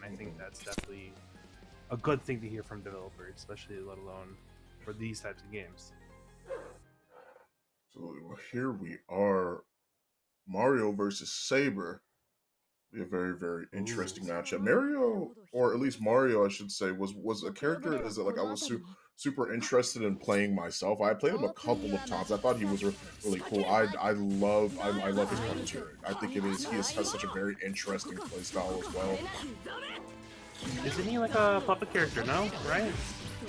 I think that's definitely a good thing to hear from developers, especially let alone for these types of games. So well, here we are, Mario versus Saber. Be a very very interesting Ooh. matchup. Mario, or at least Mario, I should say, was a character is that like I was super interested in playing myself. I played him a couple of times. I thought he was really cool. I love his puppeteering. I think has such a very interesting playstyle as well. Isn't he like a puppet character? No, right?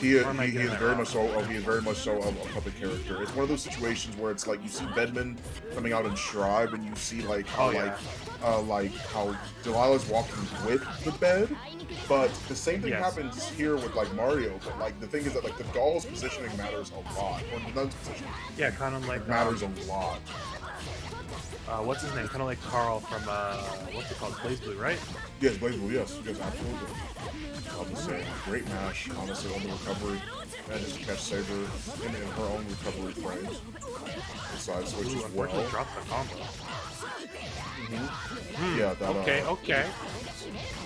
Or am I He getting is that very wrong? much so. He is very much so a puppet character. It's one of those situations where it's like you see Bedman coming out in Shrive, and you see Oh yeah. like how Delilah's walking with the bed. But the same thing Yes. happens here with like Mario. But like the thing is that like the doll's positioning matters a lot, or the nun's positioning Yeah, kind of like matters a lot. what's his name? Kind of like Carl from what's it called? Blaze Blue, right? Yes, Blazable. Yes, absolutely. I'll just say, great mash, honestly, on the recovery. Managed to catch Saber in her own recovery frames. The side switch Ooh, as well. unfortunately dropped the combo. Yeah, that, Okay.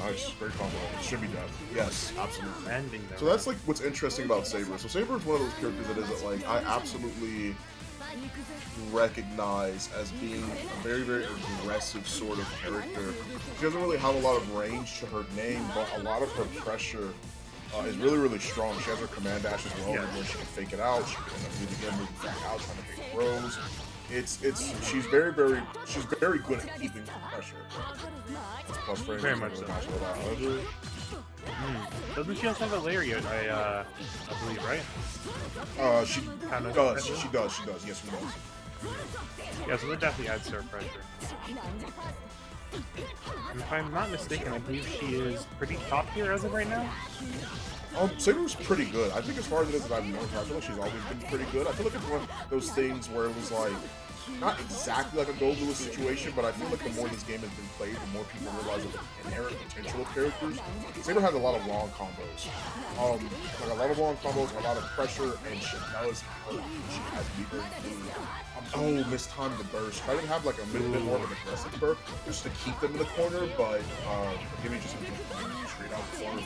nice, great combo. It should be death. Yes, absolutely. Ending there. So that's like what's interesting about Saber. So Saber is one of those characters that is like I absolutely recognize as being a very, very aggressive sort of character. She doesn't really have a lot of range to her name, but a lot of her pressure is really, really strong. She has her command dash as well, where she can fake it out. She can end up moving back out, trying to make throws. She's very, very good at keeping pressure. It's plus frames. Very much so. Doesn't she also have a lariat? I believe, right? She Kind of does. She does. Yes, she does. Yeah, so that definitely adds to her pressure. And if I'm not mistaken, I believe she is pretty top tier as of right now. Saber's pretty good. I think as far as it is that I've known her, I feel like she's always been pretty good. I feel like it's one of those things where it was like, not exactly like a go-Lewis situation, but I feel like the more this game has been played, the more people realize the inherent potential of characters. Saber has a lot of long combos. Like a lot of long combos, a lot of pressure, and she does hurt. She has to be very cool. Mistimed the burst. I didn't have like a bit more of an aggressive burst just to keep them in the corner, but Gemi just straight out the corner.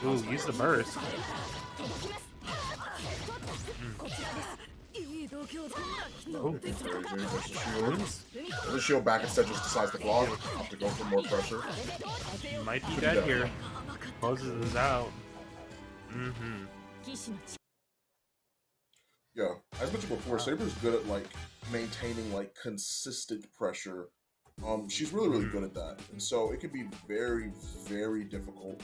Ooh, use the burst. Oh, The shield back instead just decides to block. Have to go for more pressure. might be dead here. Closes this out. Yeah, as mentioned before, Saber's good at like maintaining like consistent pressure. She's really, really good at that, and so it can be very, very difficult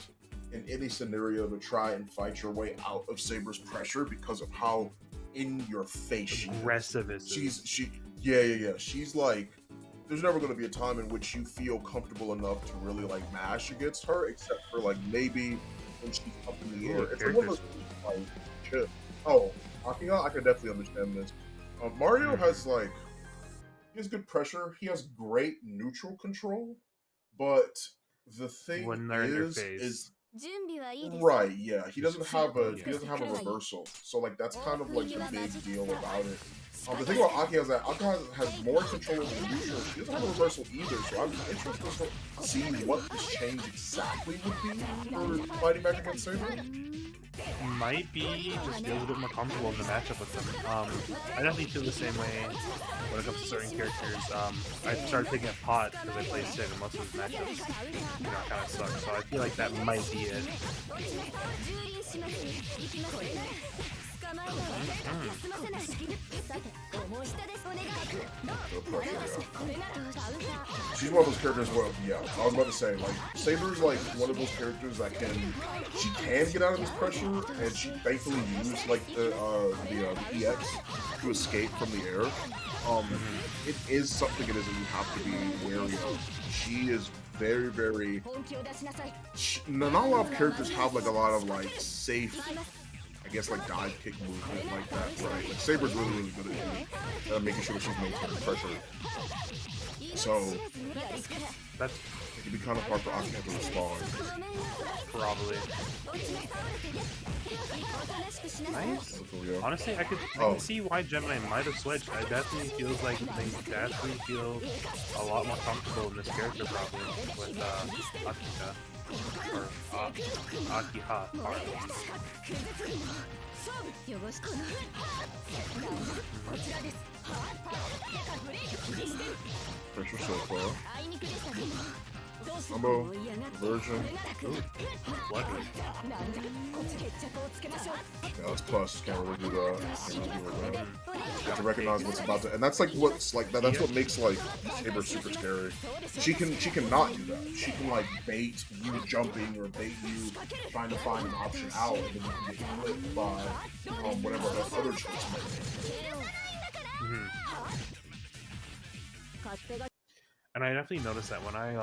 in any scenario to try and fight your way out of Saber's pressure because of how in your face she is. Aggressive is Yeah. She's like, there's never going to be a time in which you feel comfortable enough to really like mash against her, except for like maybe when she's up in the air. It's like one of those like, shit. Oh, Akina, I can definitely understand this. Mario has like, he has good pressure. He has great neutral control, but the thing when they're in their face. is right. Yeah, he doesn't have a reversal, so like that's kind of like the big deal about it. The thing about Aki is that Aki has more control over the neutral. She doesn't have a reversal either, so I'm interested to see what this change exactly would be for fighting back against Saber. Might be just feels a bit more comfortable in the matchup with them. I definitely feel the same way when it comes to certain characters. I started picking up Pot because I played Sid and most of his matchups, kind of suck. So I feel like that might be it. She's one of those characters where, yeah, I was about to say, like, Saber's like one of those characters that she can get out of this pressure, and she thankfully used like the EX to escape from the air. It is something that you have to be wary of. She is very, very. Not a lot of characters have like a lot of like safe, I against like dive kick movement like that, right? Like Saber's really good at doing, making sure that she's maintaining pressure. So That's it can be kind of hard for Akihime to respond. probably nice. Yeah. Honestly, I could see why Gemini might have switched. I definitely feels like they definitely feel a lot more comfortable in this character probably with Akika or Akiha. Pressure so far. Combo, version. What? Yeah, that's plus. Can't really do that. You have to recognize what's about to, and that's like what's like that. That's what makes like Saber super scary. She can not do that. She can like bait you jumping or bait you trying to find an option out, and then you can get flipped by whatever the other choice might be. And I definitely noticed that when I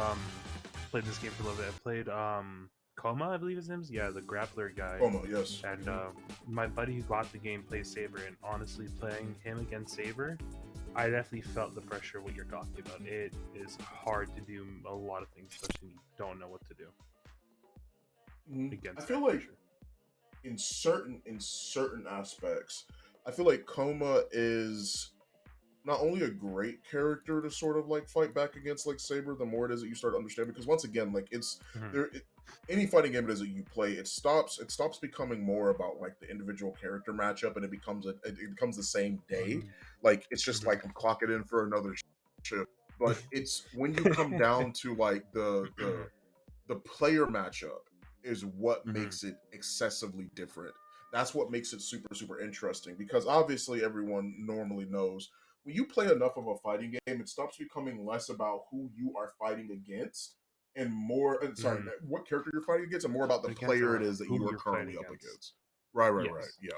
played this game for a little bit. I played Koma, I believe his name is. Yeah, the grappler guy. Koma, yes. And my buddy who got the game plays Saber, and honestly, playing him against Saber, I definitely felt the pressure of what you're talking about. It is hard to do a lot of things, especially when you don't know what to do. I feel like in certain aspects, I feel like Koma is not only a great character to sort of like fight back against like Saber, the more it is that you start to understand, because once again, like it's any fighting game it is that you play, it stops becoming more about like the individual character matchup, and it becomes the same day. Like it's just like I'm clocking in for another ship. But it's when you come down to like the player matchup is what makes it excessively different. That's what makes it super interesting, because obviously everyone normally knows when you play enough of a fighting game, it stops becoming less about who you are fighting against and more, what character you're fighting against, and more about the player it is that you are currently up against. Right, yeah.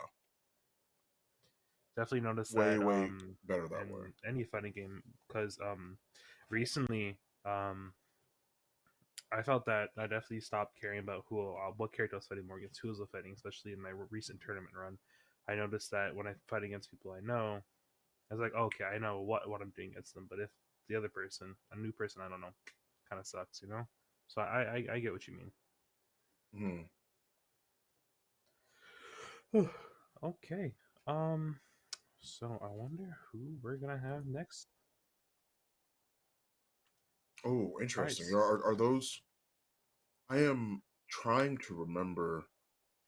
Definitely noticed way, that way better that way. Any fighting game, because recently I felt that I definitely stopped caring about what character I was fighting more against, who was I fighting, especially in my recent tournament run. I noticed that when I fight against people I know, I was like, oh, okay, I know what I'm doing against them. But if the other person, a new person, I don't know, kind of sucks, you know? So I get what you mean. Okay. So I wonder who we're gonna have next. Oh, interesting. Nice. Are those? I am trying to remember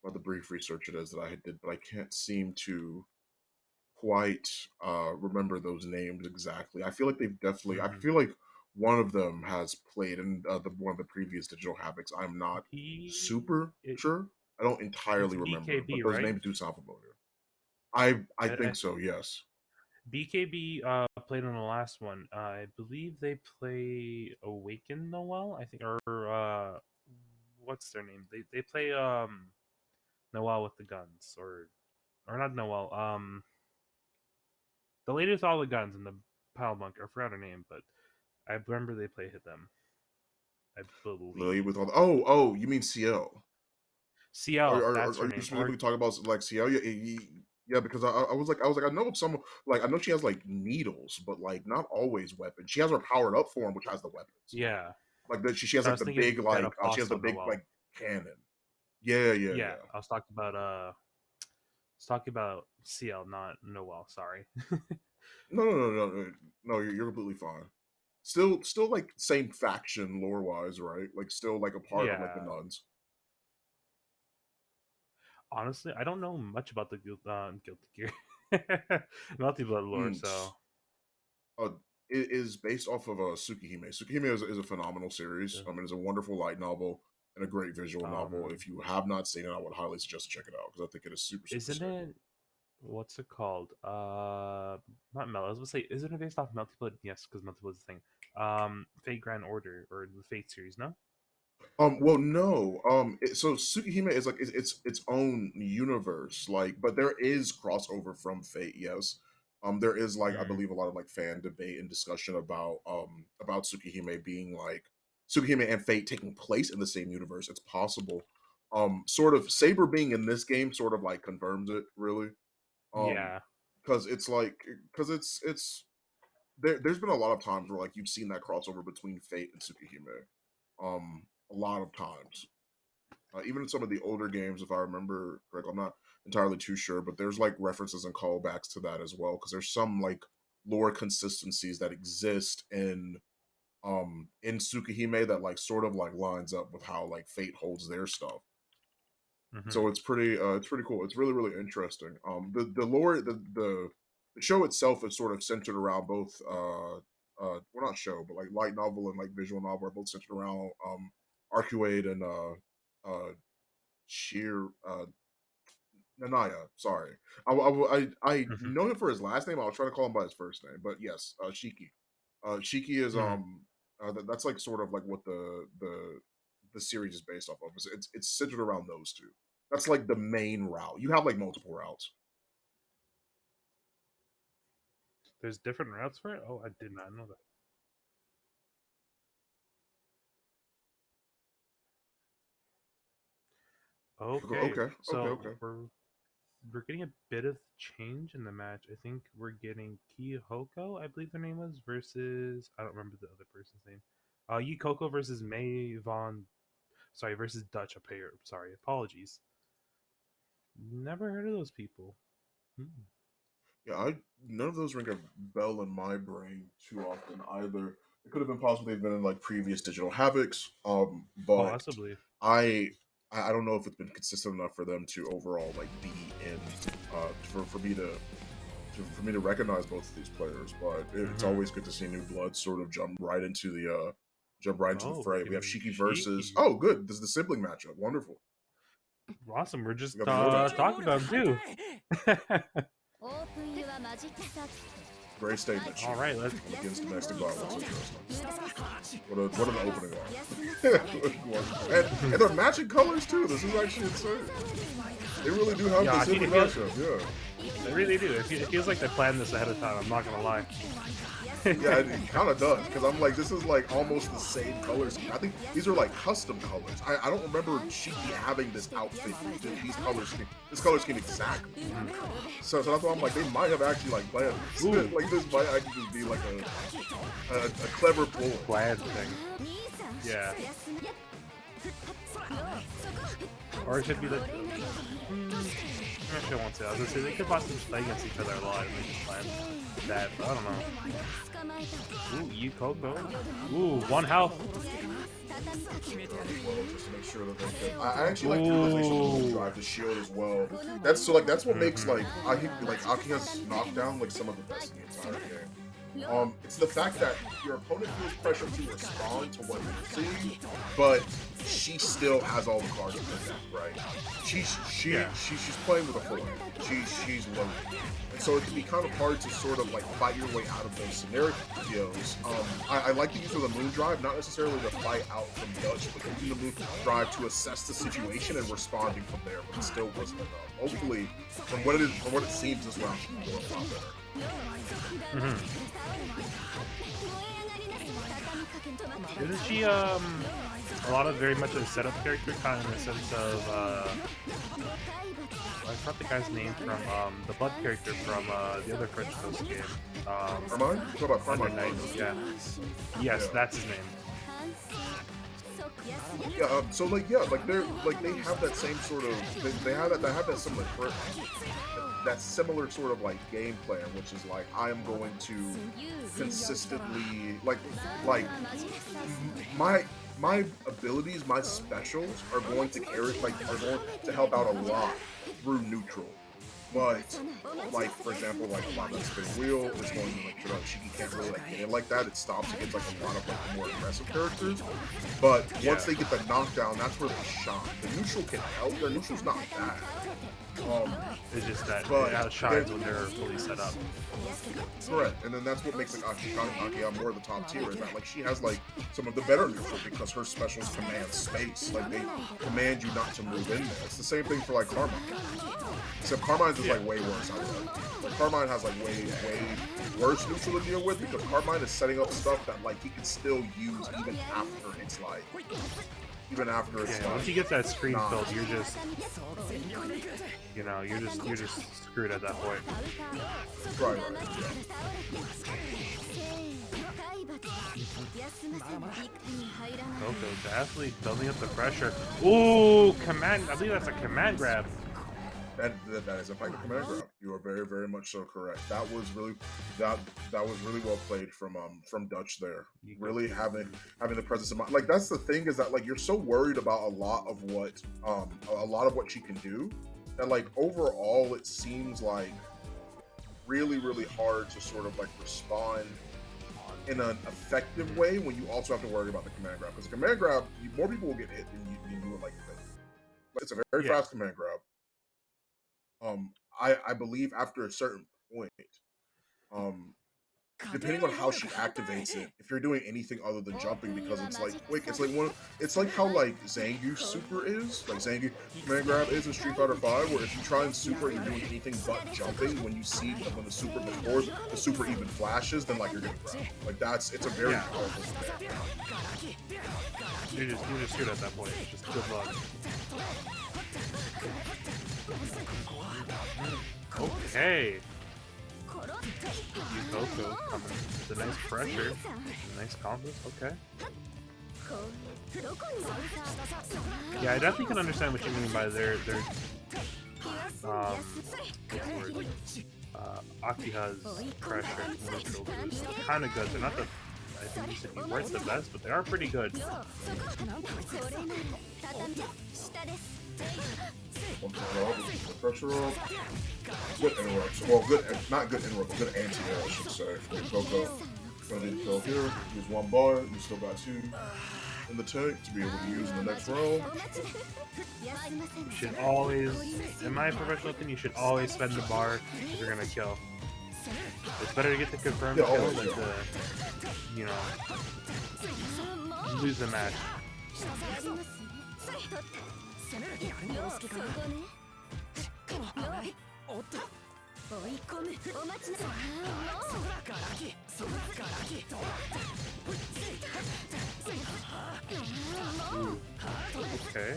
what the brief research it is that I did, but I can't seem to quite remember those names exactly. I feel like they've definitely. I feel like one of them has played in one of the previous digital Havocs. I'm not super sure. I don't entirely remember, BKB, but those right? names do sound familiar. I think so. Yes. BKB played on the last one. I believe they play Awaken Noel. I think, or what's their name? They play Noel with the guns, or not Noel. The lady with all the guns in the pile bunker. I forgot her name, but I remember they play them. I believe. Lily with all the, oh, you mean CL? CL. That's her are name. You specifically talking about like CL? Yeah, because I was like I know some, like I know she has like needles, but like not always weapons. She has her powered up form, which has the weapons. Yeah, like she has like the big like she has the big like cannon. Yeah. I was talking about CL, not Noel. Sorry. No. You're completely fine. Still like same faction lore wise, right? Like still like a part of like the nuns. Honestly, I don't know much about the Guilty Gear, Melty Blood lore. So, it is based off of Tsukihime. Tsukihime is a phenomenal series. I mean, it's a wonderful light novel and a great visual novel. If you have not seen it, I would highly suggest to check it out, because I think it is super. Isn't sick. it? What's it called? Not Mel. I was gonna say, isn't it based off Melty Blood? Yes, because Melty Blood's the thing. Fate Grand Order, or the Fate series, no? Well, no. So Tsukihime is like its own universe, like, but there is crossover from Fate. Yes. There is like I believe a lot of like fan debate and discussion about Tsukihime being like Tsukihime and Fate taking place in the same universe. It's possible, Sort of Saber being in this game sort of like confirms it really. Um, Yeah. because it's like because it's there's been a lot of times where like you've seen that crossover between Fate and Tsukihime. A lot of times. Even in some of the older games, if I remember correctly, I'm not entirely too sure, but there's like references and callbacks to that as well. Because there's some like lore consistencies that exist in Tsukihime that like sort of like lines up with how like Fate holds their stuff. Hmm. So it's pretty cool. It's really really interesting. The lore the show itself is sort of centered around both well not show but like light novel and like visual novel are both centered around Arcuade and Sheer Nanaya. Sorry, I Hmm. know him for his last name. I was trying to call him by his first name, but yes, Shiki. Shiki is Hmm. that's like sort of like what the series is based off of. It's centered around those two. That's like the main route. You have like multiple routes. There's different routes for it. Oh, I did not know that. Okay, Okay, okay, so okay. we're getting a bit of change in the match. I think we're getting Kihoko, I believe their name was, versus I don't remember the other person's name. Yukoko versus May Von. Sorry, versus Dutch up here. Sorry, apologies. Never heard of those people. Hmm. Yeah, I none of those ring a bell in my brain too often either. It could have been possible they've been in like previous digital havocs, but Possibly. I I don't know if it's been consistent enough for them to overall like be in for me for me to recognize both of these players. But it's Hmm. always good to see new blood sort of jump right into the Oh, we're fray. We have getting Shiki versus Shiki. oh good, this is the sibling matchup. Wonderful. Awesome. We're We just got the Odachi. talking about him too. Great statement, All Shiki. right, let's. And against domestic violence. Interesting. What an opening line. And they're matching colors too. This is actually insane. They really do have Yeah, this in the it feels. matchup, yeah. They really do. It feels like they planned this ahead of time. I'm not gonna lie. Yeah, it kind of does because I'm like, this is like almost the same color scheme. I think these are like custom colors. I don't remember Shiki having this outfit, this color scheme exactly. So that's why I'm like, they might have actually like planned this. Ooh, Like this might actually just be like a clever ploy. plaid thing. Yeah. Or it should be the. Actually, I won't say. I was gonna say they could possibly play against each other a lot and they just plan that. But I don't know. Ooh, Yukoko. Ooh, one health. Well, just to make sure that they can. I actually like the utilization of the move drive to shield as well. That's so like that's what makes Mm-hmm. like I think like Akiha's knockdown like some of the best in the entire game. It's the fact that your opponent feels pressure to respond to what you're seeing, but she still has all the cards to protect, right? Yeah. She's playing with a full hand. She's loaded. And so it can be kind of hard to sort of like fight your way out of those scenarios. I like the use of the moon drive, not necessarily to fight out from Dutch, but using the moon drive to assess the situation and responding from there, but it still wasn't enough. Hopefully, from what it seems this round should be a lot better. Mm-hmm. Isn't she a lot of very much a setup character, kind of in the sense of I forgot the guy's name from the blood character from the other French Coast game. Carmine? You talk about Under Carmine. Night. Yeah. Yes, Yeah. that's his name. Yeah, so like yeah, like they have that same sort of they have that similar that similar sort of like game plan, which is like I am going to consistently like my abilities, my specials are going to carry are going to help out a lot through neutral. But like for example, like a lot of spinning wheel is going to like Shiki can't really like get in like that. It stops against like a lot of like the more aggressive characters. But Yeah. once they get the knockdown, that's where they shine. The neutral can help. Their neutral's not bad. It's just that But it outshines when they're fully set up. correct, and then that's what makes like Akiha more of the top tier is that like she has like some of the better neutral because her specials command space. Like they command you not to move in there. It's the same thing for like Carmine. Except Carmine's is Yeah. like way worse. I think. But Carmine has like way worse neutral to deal with because Carmine is setting up stuff that like he can still use even after it's like even after it's Yeah, like, once he gets that screen nah. filled, you're just, you know, you're just screwed at that point. Right. Coco definitely building up the pressure. Ooh, command! I believe that's a command grab. That is a fighting command grab. You are very, very much so correct. That was really that was really well played from Dutch there. Really having the presence of mind. Like that's the thing is that like you're so worried about a lot of what she can do, and like overall it seems like really, really hard to sort of like respond in an effective way when you also have to worry about the command grab. Because the command grab, more people will get hit than you would like to think. It's a very fast command grab. I believe after a certain point, depending on how she activates it, if you're doing anything other than jumping, because it's like quick, it's like how like Zangief's super is, like Zangief command grab is in Street Fighter 5, where if you try and super and you're doing anything but jumping, when you see when the super before the super even flashes, then like you're getting grabbed. Like it's a very powerful command. You're just screwed at that point. Just good luck. Okay. Coco coming with a nice pressure, nice combos. Okay. Yeah, I definitely can understand what you mean by their Akiha's pressure neutral boost. Kind of good. They're not the, I think you said you weren't the best, but they are pretty good. Pressure up. Good interrupts. Well, not good interrupt, but good anti-air, I should say. From Coco. Gonna need to kill here. Use one bar. You still got two in the tank to be able to use in the next round. You should always, in my professional opinion, you should always spend the bar if you're gonna kill. It's better to get the confirmed kill than to, you know, lose the match. Okay.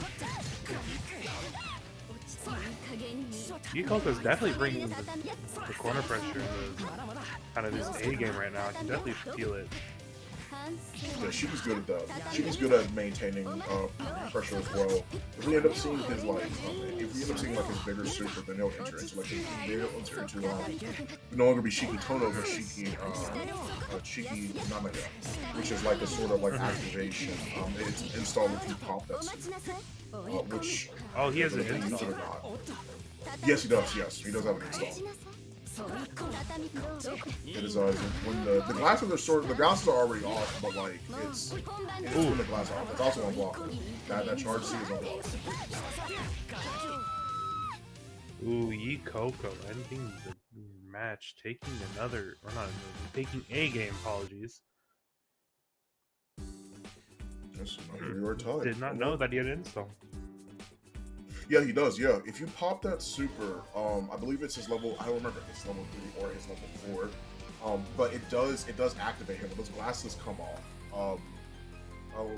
Coco's definitely bringing the corner pressure in kind of this A game right now. I can definitely feel it. Yeah, she was good at that. She was good at maintaining pressure as well. If we end up seeing his his bigger super, then he'll enter into no longer be Shiki Tono, but Shiki Namaga, which is like a sort of like activation. It's an install if you pop that super. Which he has an install. Yes, he does. Yes, he does have an install. It is when the glasses are already off, but like it's when the glasses are off. It's also unblockable. That charge C is unblockable. Ooh, Coco ending the match, taking taking a game. Apologies. Yes, your time. Did not know that he had an install. Yeah, he does. Yeah, if you pop that super, I believe it's his level. I don't remember if it's level 3 or his level 4. But it does activate him when those glasses come off.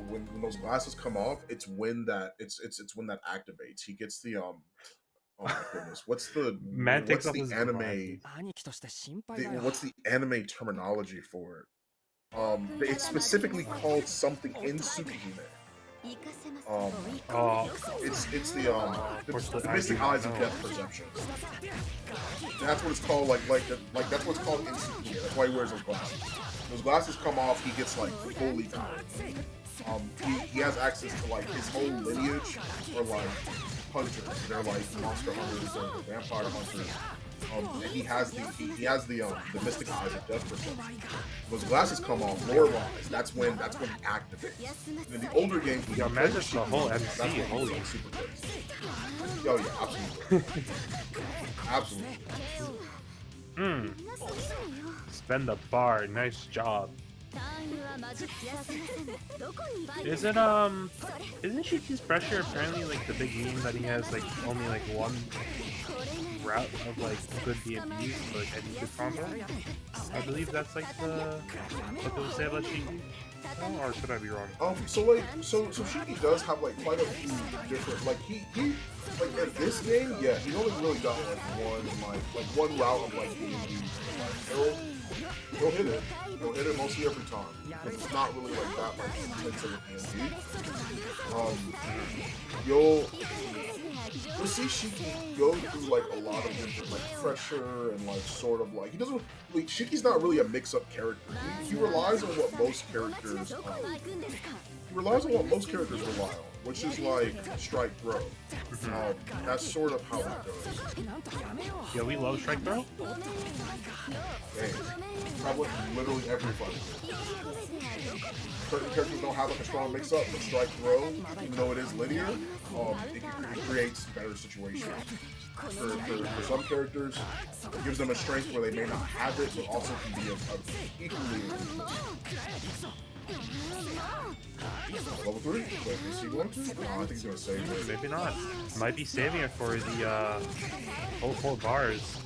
When those glasses come off, it's when that when that activates. He gets the Oh my goodness, what's the anime terminology for it? It's specifically called something in Tsukihime. It's the Mystic Eyes of Death Perception. That's what it's called. Like that's what's called in Tsukihime. That's why he wears those glasses. Those glasses come off, he gets like fully tired. He has access to like his whole lineage or like hunters. They're like monster hunters or vampire hunters. And he has the Mystic Eyes of Death Perception. Those glasses come off lore-wise. That's when he activates. In the older games, when man, just the whole MC. Holy super crazy. Oh yeah, absolutely. Spend the bar. Nice job. Is it isn't Shiki's pressure apparently like the big game that he has like only like one route of like good DMPs for like any good combo? I believe that's like what they would say about Shiki. Or should I be wrong? So Shiki does have like quite a few different like he like in this game, yeah, he only really got like one route of like being used. Like, he'll hit it. He'll hit it mostly every time because it's not really like that like intensive in you'll see Shiki go through like a lot of different like pressure and like sort of like he doesn't like Shiki's not really a mix-up character. He relies on what most characters rely on, which is like strike throw. That's sort of how it goes. Yeah, we love strike throw. That was literally everybody. Certain characters don't have like a strong mix-up, but strike throw, even though it is linear, it creates better situations. For some characters, it gives them a strength where they may not have it, but also can be equally. Level 3? Wait, is he going to? No, I think he's going to save it. Maybe not. Might be saving it for the whole 4 bars.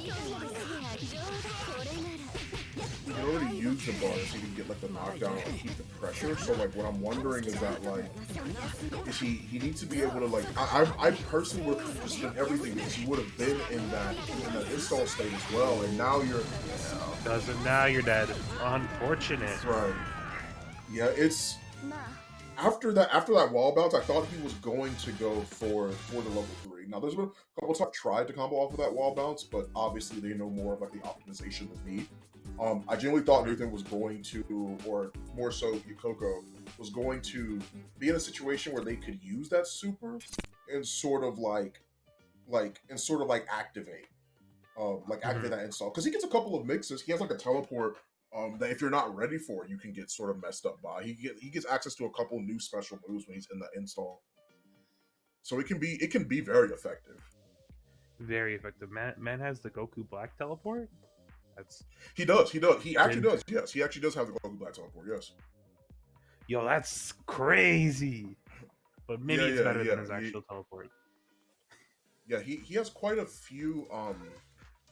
You can already use the bars so you can get like the knockdown and keep the pressure. So like what I'm wondering is that like is he needs to be able to like I personally would have just done everything because he would have been in that install state as well, and now you're Now you're dead. Unfortunate. Right. Yeah, it's after that wall bounce, I thought he was going to go for the level 3. Now there's been a couple times I've tried to combo off of that wall bounce, but obviously they know more of like the optimization than me. I genuinely thought Nathan was going to, or more so Yukoko, was going to be in a situation where they could use that super and sort of activate that install. Because he gets a couple of mixes. He has like a teleport that if you're not ready for, you can get sort of messed up by. He gets access to a couple new special moves when he's in the install. So it can be very effective. Very effective. Man has the Goku Black teleport? He does. He actually does. Yes, he actually does have the Goku Black teleport. Yes. Yo, that's crazy. But maybe it's better than his actual teleport. Yeah, he has quite a few.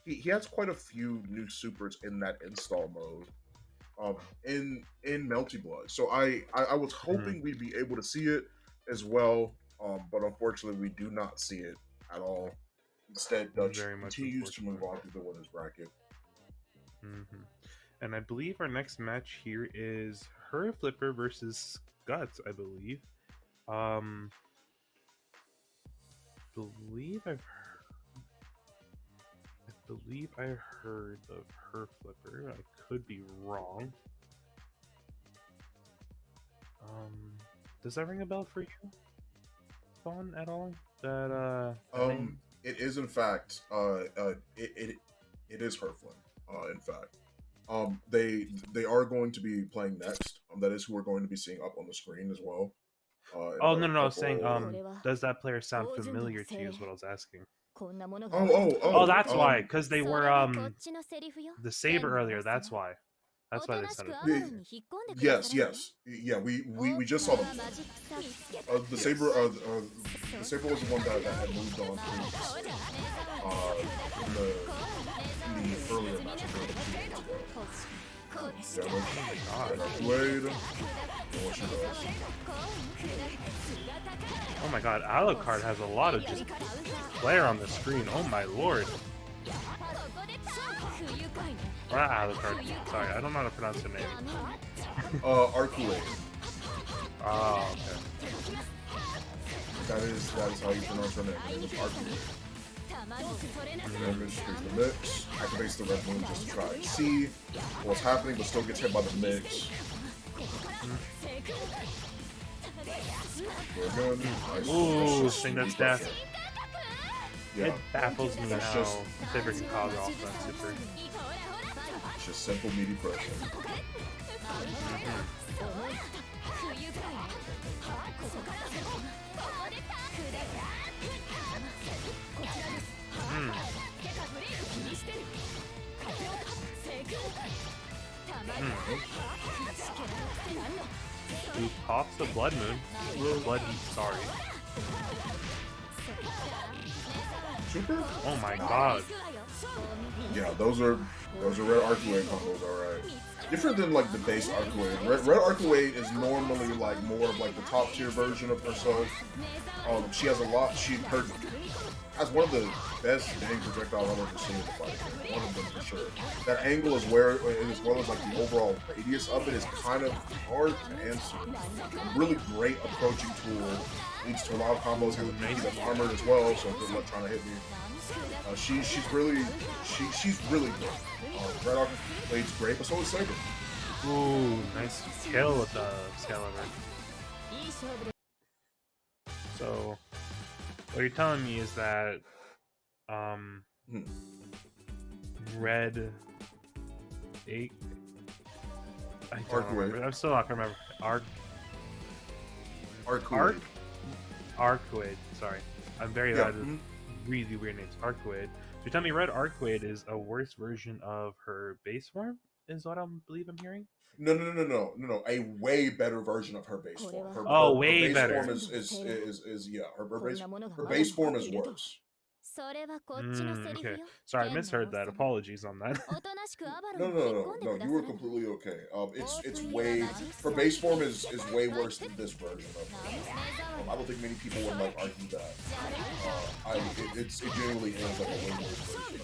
He has quite a few new supers in that install mode. In Melty Blood. So I was hoping we'd be able to see it as well. But unfortunately, we do not see it at all. Instead, Dutch continues to move on through the winners bracket. And I believe our next match here is Her Flipper versus Guts, I believe. I heard of Her Flipper. I could be wrong. Does that ring a bell for you, Vaughn, at all? It is in fact it is Herflin. In fact, they are going to be playing next. That is who we're going to be seeing up on the screen as well. No, I was saying, does that player sound familiar to you? Is what I was asking. That's why, because they were the saber earlier. That's why. That's why they sounded. Yes. Yeah, we just saw them. The saber was the one that had moved on in the earlier match. Oh my god, Alucard has a lot of just flair on the screen. Oh my lord. Or not Alucard. Sorry, I don't know how to pronounce her name. Arculate. Oh, okay. That is how you pronounce her name. Her name is Arculate. Damage takes the mix, activates the red moon just to try and see what's happening, but still gets hit by the mix. Ooh, thing that's death. Yeah. It baffles me how Saber can cog off that super. It's just simple meaty pressure. He pops the blood moon. Blood heat, sorry. Super? Oh my god. Yeah, those are red Arcuade combos, alright. Different than like the base Arcuade. Red Arcuade is normally like more of like the top tier version of herself. She has a lot. She has one of the best dang projectiles I've ever seen in the fight. One of them for sure. That angle is where, as well as like the overall radius of it, is kind of hard to answer. Really great approaching tool. Leads to a lot of combos. Has a Melty that's armored as well, so good luck trying to hit me. She's really good. Red Arcade's great, but so is Saber. Ooh, nice kill with the Excalibur. So, what you're telling me is that, Red 8. I don't remember. I'm still not gonna remember. Arcuade. Sorry, I'm very bad with really weird names. Arcuade. So you tell me Red Arcuade is a worse version of her base form? Is what I believe I'm hearing. No. A way better version of her base form. Her Way base better. form is yeah. Her base form is worse. Okay. Sorry, I misheard that. Apologies on that. No. You were completely okay. It's way, her base form is way worse than this version of her. I don't think many people would like argue that. It genuinely is like a way worse version.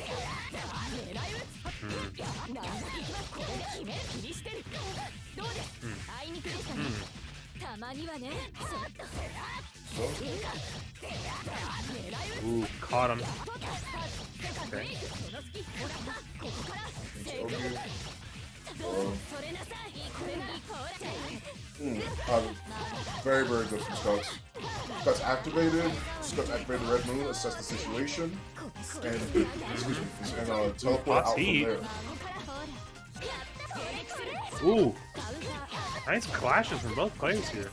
Ooh, caught him. Okay. Very good from Scots. Scots activated. Scots activated Red Moon, assess the situation, and teleport out from there. Ooh, nice clashes from both players here.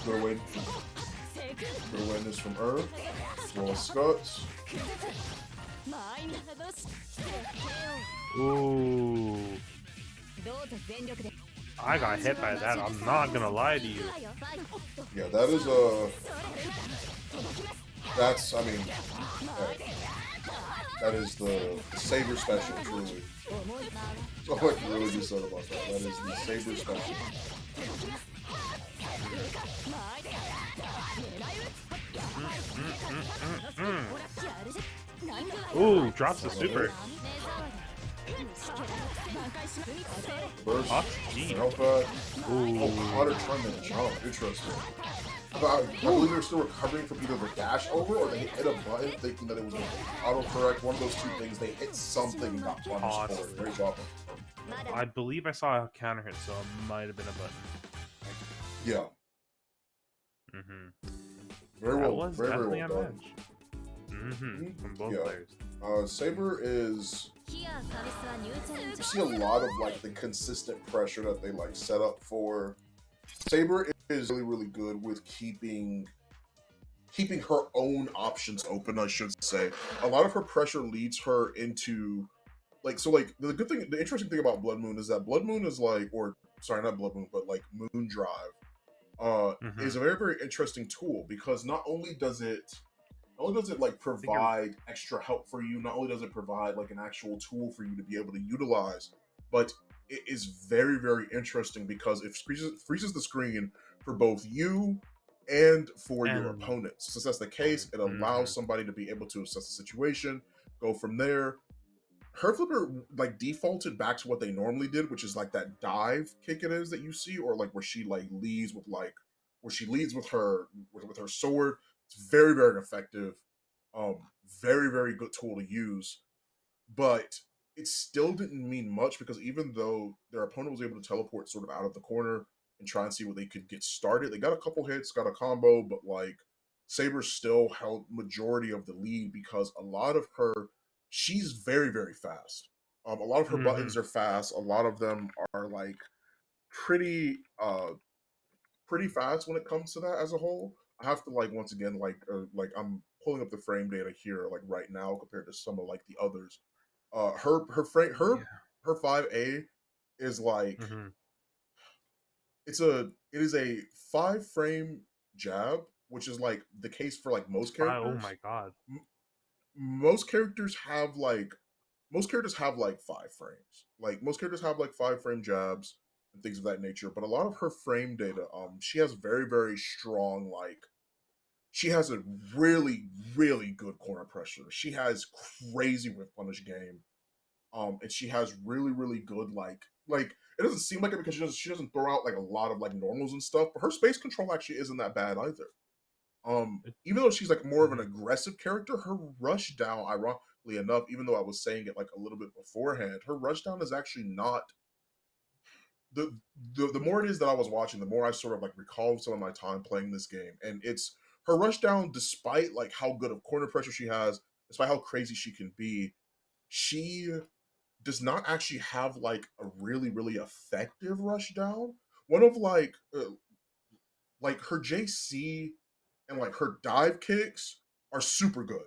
Good win. Good win is from as well as Scots. Ooh. I got hit by that, I'm not gonna lie to you. Yeah, that is that's, I mean, that is the Saber special, truly. So I can really be said about that. That is the Saber special. Ooh, drops the super. Burst. Gee. Oh, Potter trying to jump. Interesting. I believe they're still recovering from either the dash over or they hit a button thinking that it was an autocorrect. One of those two things. They hit something and got punished for it. Very dropping. I believe I saw a counter hit, so it might have been a button. Yeah. Very well. Very well done. From both players. Saber is. You see a lot of like the consistent pressure that they like set up for. Saber is really good with keeping her own options open, I should say. A lot of her pressure leads her into the interesting thing about Blood Moon is that Blood Moon is like, or sorry, not Blood Moon, but like Moon Drive, is a very, very interesting tool because not only does it like provide extra help for you, not only does it provide like an actual tool for you to be able to utilize, but it is very, very interesting because it freezes the screen for both you and for your opponents. Since that's the case, it allows somebody to be able to assess the situation, go from there. Her flipper like defaulted back to what they normally did, which is like that dive kick it is that you see, or like where she like leads with her sword. It's very, very effective. Very, very good tool to use. But it still didn't mean much because even though their opponent was able to teleport sort of out of the corner and try and see what they could get started, they got a couple hits, got a combo, but like Saber still held majority of the lead because a lot of her, she's very, very fast. A lot of her buttons are fast. A lot of them are like pretty fast when it comes to that as a whole. I have to like once again like I'm pulling up the frame data here like right now compared to some of like the others. Her 5A is like it is a 5 frame jab which is like the case for like most Oh characters. my god. Most characters have like 5 frames. Like most characters have like 5 frame jabs and things of that nature. But a lot of her frame data, she has very, very strong like she has a really, really good corner pressure. She has crazy whip punish game. And she has really, really good like it doesn't seem like it because she doesn't throw out like a lot of like normals and stuff, but her space control actually isn't that bad either. Even though she's like more of an aggressive character, her rush down, ironically enough, even though I was saying it like a little bit beforehand, her rush down is actually not the more it is that I was watching, the more I sort of like recall some of my time playing this game. And it's her rush down, despite like how good of corner pressure she has, despite how crazy she can be, she does not actually have like a really, really effective rush down. One of like her JC and like her dive kicks are super good.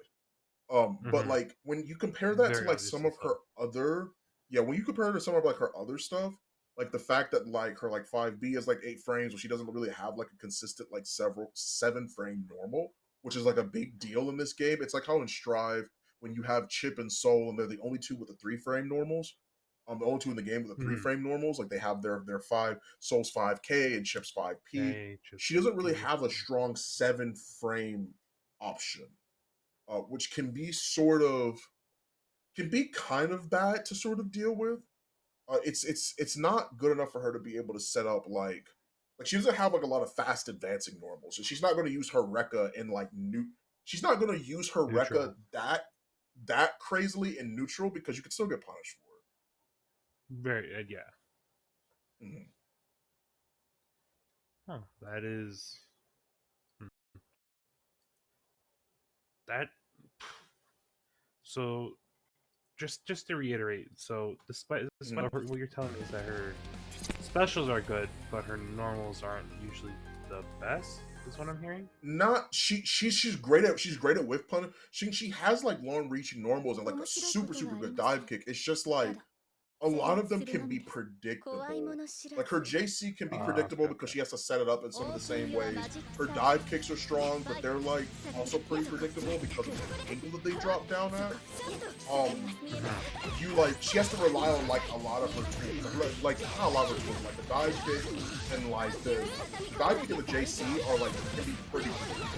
But like when you compare that to Very like some obviously of so. her other, yeah, when you compare it to some of like her other stuff, like the fact that like her like 5B is like 8 frames, but she doesn't really have like a consistent like 7 frame normal, which is like a big deal in this game. It's like how in Strive when you have Chip and Soul and they're the only two with the 3 frame normals. The only two in the game with the 3 frame normals, like they have their five Soul's 5K and Chip's 5P. Hey, She doesn't really have a strong 7 frame option, which can be kind of bad to sort of deal with. It's not good enough for her to be able to set up like she doesn't have like a lot of fast advancing normals. So she's not going to use her Rekka in like new. She's not going to use her Rekka neutral. that crazily in neutral because you can still get punished for Very yeah. it. Mm-hmm. Huh. That is that. So just to reiterate, so despite what you're telling me is that her specials are good, but her normals aren't usually the best. Is what I'm hearing. Not she's great at whiff punish. She has like long reaching normals and like a super good dive kick. It's just like a lot of them can be predictable. Like her JC can be predictable because she has to set it up in some of the same ways. Her dive kicks are strong, but they're like also pretty predictable because of the angle that they drop down at. You like she has to rely on like a lot of her tools, like not a lot of her tools, like the dive kick and like the dive kick and the JC are like can be pretty predictable.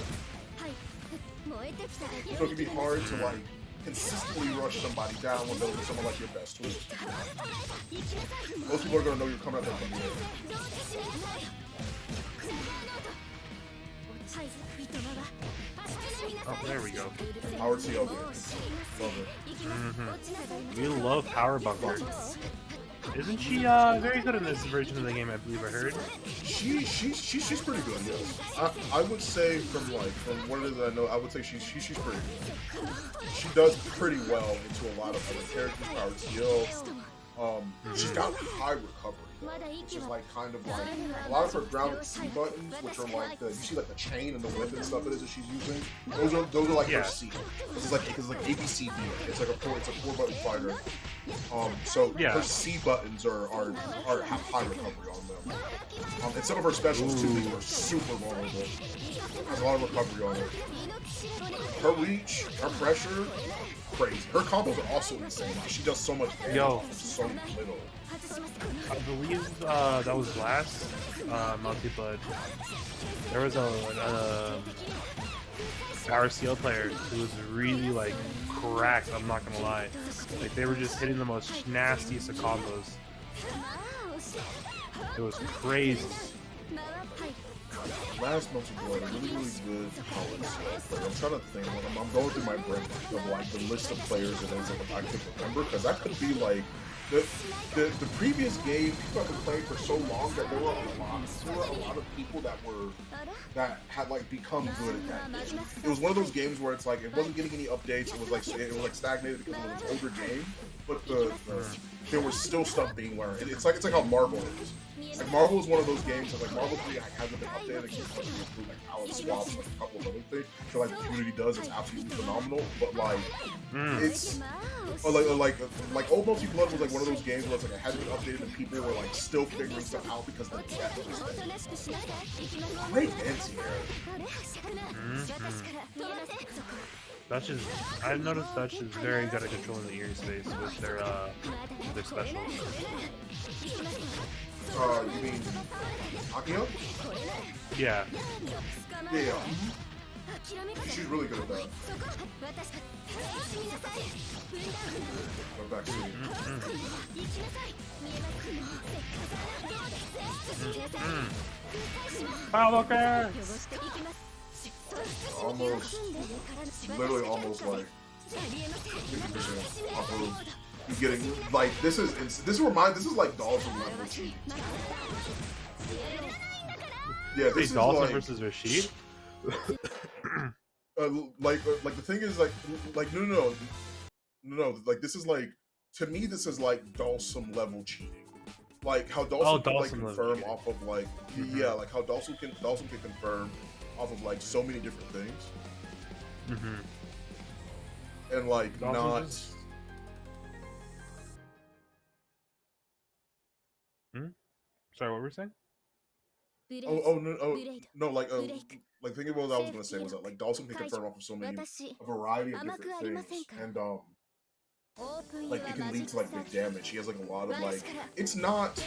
So it can be hard to like consistently rush somebody down when those are some of like your best tools. Most people are gonna know you're coming at them from the air. Oh, there we go. Howard CL. Love it. We love Power Bunker. Isn't she very good in this version of the game? I believe I heard. She's pretty good. Yes, I would say from what it is that I know, I would say she's pretty good. She does pretty well into a lot of other characters. Power CL. She's got high recovery, which is like kind of like a lot of her grounded C buttons, which are like you see like the chain and the whip and stuff it is that she's using. Those are like her C. This is like ABCD. It's like a 4 button fighter. So her C buttons are have high recovery on them. And some of her specials too are super vulnerable. Has a lot of recovery on it. Her reach, her pressure, crazy. Her combos are also insane. She does so much damage for so little. I believe that was last Melty, but there was a RCL player who was really like cracked. I'm not gonna lie, like they were just hitting the most nastiest of combos. It was crazy. Last multiplayer, really good player. I'm trying to think. I'm going through my brain of like the list of players and things that I could remember because that could be like the previous game. People have been playing for so long that there were a lot of people that had like become good at that game. It was one of those games where it's like it wasn't getting any updates. It was like stagnated because it was an older game, but there was still stuff being learned. It's like how Marvel is. Like Marvel is one of those games that like Marvel 3 like, hasn't been updated and keeps like improving like how it swaps like a couple of other things. So like the community does is absolutely phenomenal. But like it's like old Multi Blood was like one of those games where it's like it hasn't been updated and people were like still figuring stuff out because the depth was there. Great anti-air. Dutch is, I've noticed Dutch is very good at controlling the eerie space with their specials. You mean Akio? Yeah. Yeah. She's really good at that. Go back to Havoc! Almost, literally almost like 50% off of you getting like this is like Dawson level cheating. Yeah, this is Dawson like versus Rashid. like the thing is like no, like this is like to me this is like Dawson level cheating. Like how Dawson can like confirm off of like yeah, like how Dawson can confirm off of like so many different things. And like Dawson's not Sorry, what were we saying? No, like thinking what I was gonna say was that like Dawson can confirm off of so many a variety of different things, and like it can lead to like big damage. He has like a lot of like it's not.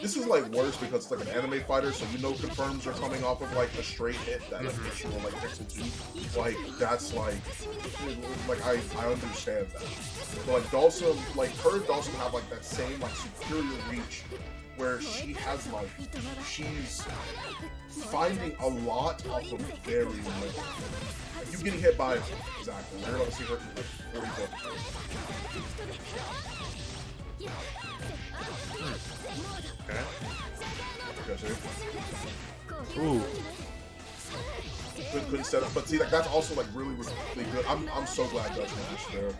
This is like worse because it's like an anime fighter, so you know confirms are coming off of like a straight hit that is additional like pixel 2. Like that's like I understand that. But like Dawson, like her and Dawson have like that same like superior reach where she has like she's finding a lot off of very little. You getting hit by exactly. You're gonna see her like 40 Okay. Ooh. Couldn't set up, but see, like that's also like really good. I'm so glad Dutch managed there.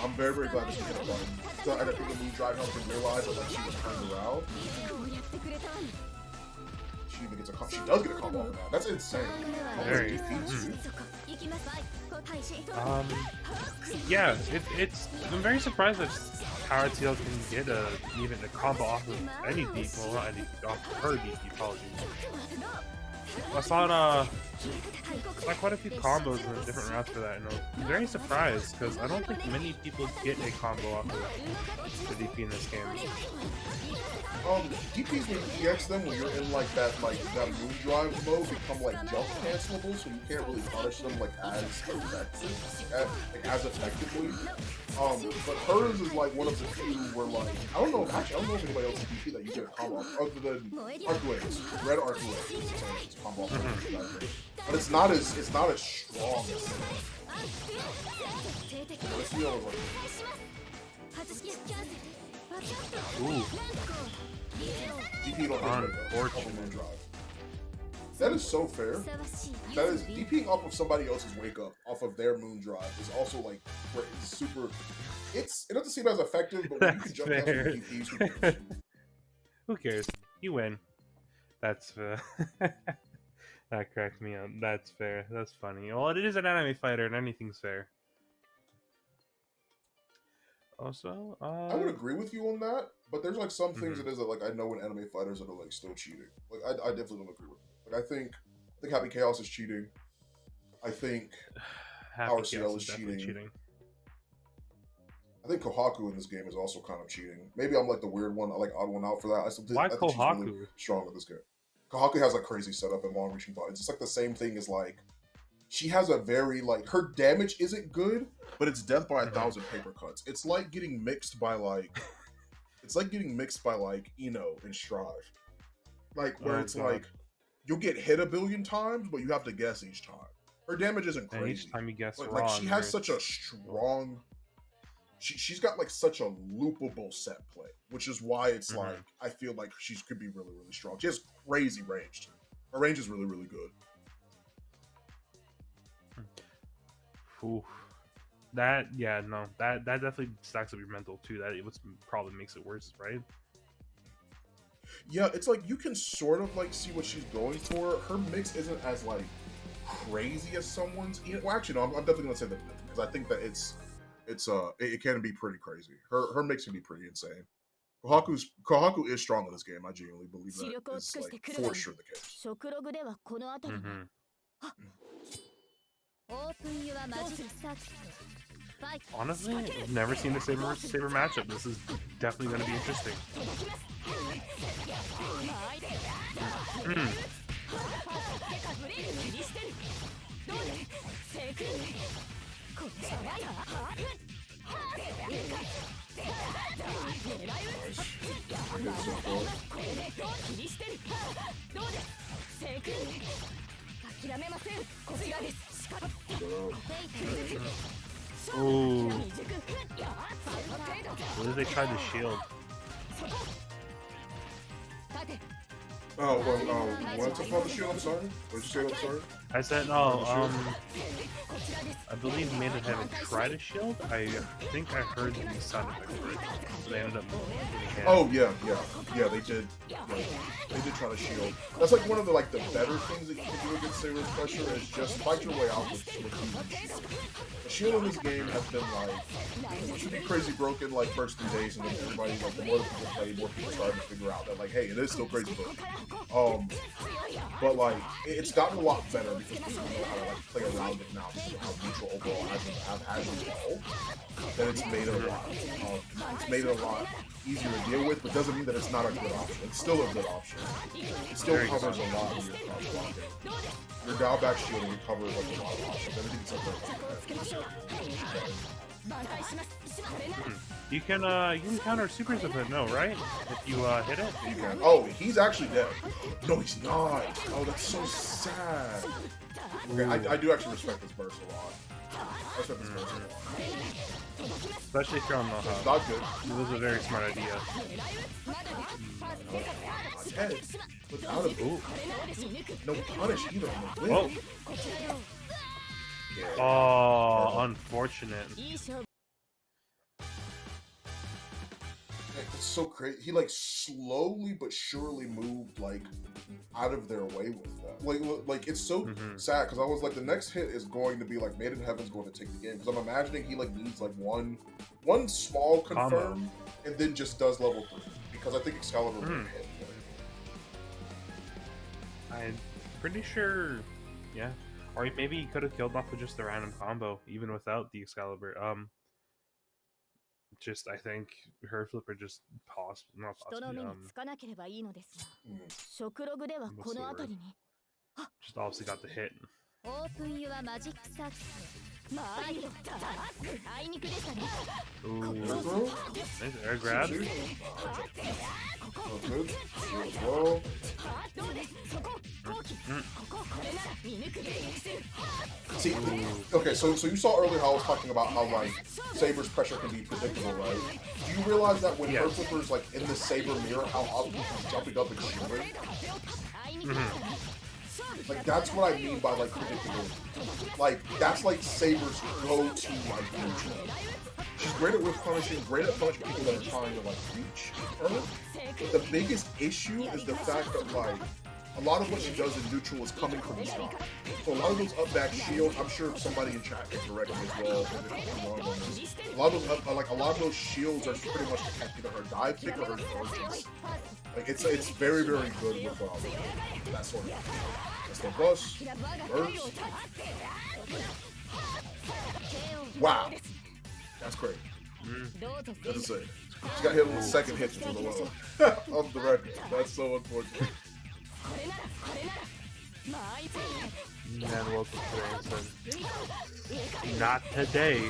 I'm very glad that she hit a button. So I think the move drive helped her realize that like she was turned around. She even gets a she does get a combo off of that. That's insane. Very. Yeah, it's. I'm very surprised that Power TL can get even a combo off of any deep, well not any, off her deep, apologies. I saw quite a few combos in different routes for that, and I'm very surprised because I don't think many people get a combo off of the DP in this game. DPs when you EX them when you're in like that moon drive mode become like jump cancelable, so you can't really punish them like as effectively. But hers is like one of the few where like I don't know if anybody else DP that you get a combo off other than Arcuates, red Arcuates combo off. But it's not as strong as Ooh. DP don't drive. That is so fair. That is DPing off of somebody else's wake up off of their moon drive is also like where it's super. It doesn't seem as effective, but when you can jump cancel DPs, who cares? Who cares? You win. That's that cracked me up. That's fair. That's funny. Well, it is an anime fighter, and anything's fair. Also, I would agree with you on that, but there's like some things it is that like I know in anime fighters that are like still cheating. Like I definitely don't agree with it. Like I think Happy Chaos is cheating. I think Power CL is cheating. I think Kohaku in this game is also kind of cheating. Maybe I'm like the weird one, I like odd one out for that. I think Kohaku? She's really strong with this game. Kohaku has like crazy setup and long reaching buttons. It's like the same thing as like she has a very like her damage isn't good, but it's death by 1,000 paper cuts. It's like getting mixed by like Eno in Strive. Like where it's like you'll get hit a billion times, but you have to guess each time. Her damage isn't crazy. And each time you guess like, wrong, like she has such a strong. She's got like such a loopable set play, which is why it's like I feel like she could be really strong. She has crazy range. Her range is really good. Ooh. That definitely stacks up your mental too. That it probably makes it worse, right? Yeah, it's like you can sort of like see what she's going for. Her mix isn't as like crazy as someone's. Well, actually, no, I'm definitely gonna say that because I think that it can be pretty crazy. Her mix can be pretty insane. Kohaku is strong in this game. I genuinely believe that is like for sure the case. 食ログではこの辺りに Mm-hmm. オープンユアマジックサーキットファイト Honestly, I've never seen the Saber versus Saber matchup. This is definitely going to be interesting. Mm. 諦めませんこちらです Ooh. What did they try to shield? Oh, well, what's it called the shield? I'm sorry. What did you say? I'm sorry. I said, I believe Made in Heaven tried to shield. I think I heard the sound effect for it. So they ended up getting hit. Oh yeah, they did. Yeah, they did try to shield. That's like one of the better things that you can do against Saber's pressure is just fight your way out with shield. The shield in this game has been it should be crazy broken like first 3 days, and then everybody the more people play, more people started to figure out that hey, it is still crazy broken. But it's gotten a lot better because people know how to play around it now. Because of how neutral overall has evolved. Then it's made it a lot. It's made it a lot easier to deal with, but doesn't mean that it's not a good option. It's still a good option. It still covers a lot of your blocking. Your dial back shielding recovers a lot of options. Everything's up there. You can counter supers with it, no, right? If you hit it? You can. Oh, he's actually dead. No, he's not. Oh, that's so sad. Okay, I do actually respect this burst a lot. I respect this burst a lot. Especially if you're on the hub. It's not good. It was a very smart idea. Dead. Without a boot. No punish either on the win. Whoa. Yeah. Oh, unfortunate. It's so crazy. He slowly but surely moved out of their way with that. It's so sad because I was the next hit is going to be Made in Heaven's going to take the game because I'm imagining he needs one small confirm Combo. and then just does level 3 because I think Excalibur will hit. I'm pretty sure, yeah. Or maybe he could have killed off with just a random combo, even without the Excalibur. I think her flipper just paused. Not 人の possibly. 目につかなければいいのですが食ログではこの辺りに Just obviously got the hit. オープンユアマジックサーキット参ったあいにくでしたね Ooh. Bro? Nice air grab. Oh, good. Well, see, okay, so you saw earlier how I was talking about how Saber's pressure can be predictable, right? Do you realize that when her flipper's in the Saber mirror, how often she's jumping up and shielding? That's what I mean by predictability. That's Saber's go-to neutral. She's great at whip punishing, great at punishing people that are trying to reach her. But the biggest issue is the fact that a lot of what she does in neutral is coming from the top. So a lot of those up back shields, I'm sure somebody in chat can correct me as well. A lot of those shields are pretty much to catch either her dive kick or her charges. It's very, very good with that sort of thing. That's the bus, burst. Wow. That's great. That's insane. She got hit with the second hit for the low. Off the record. That's so unfortunate. Man, welcome today. So, not today.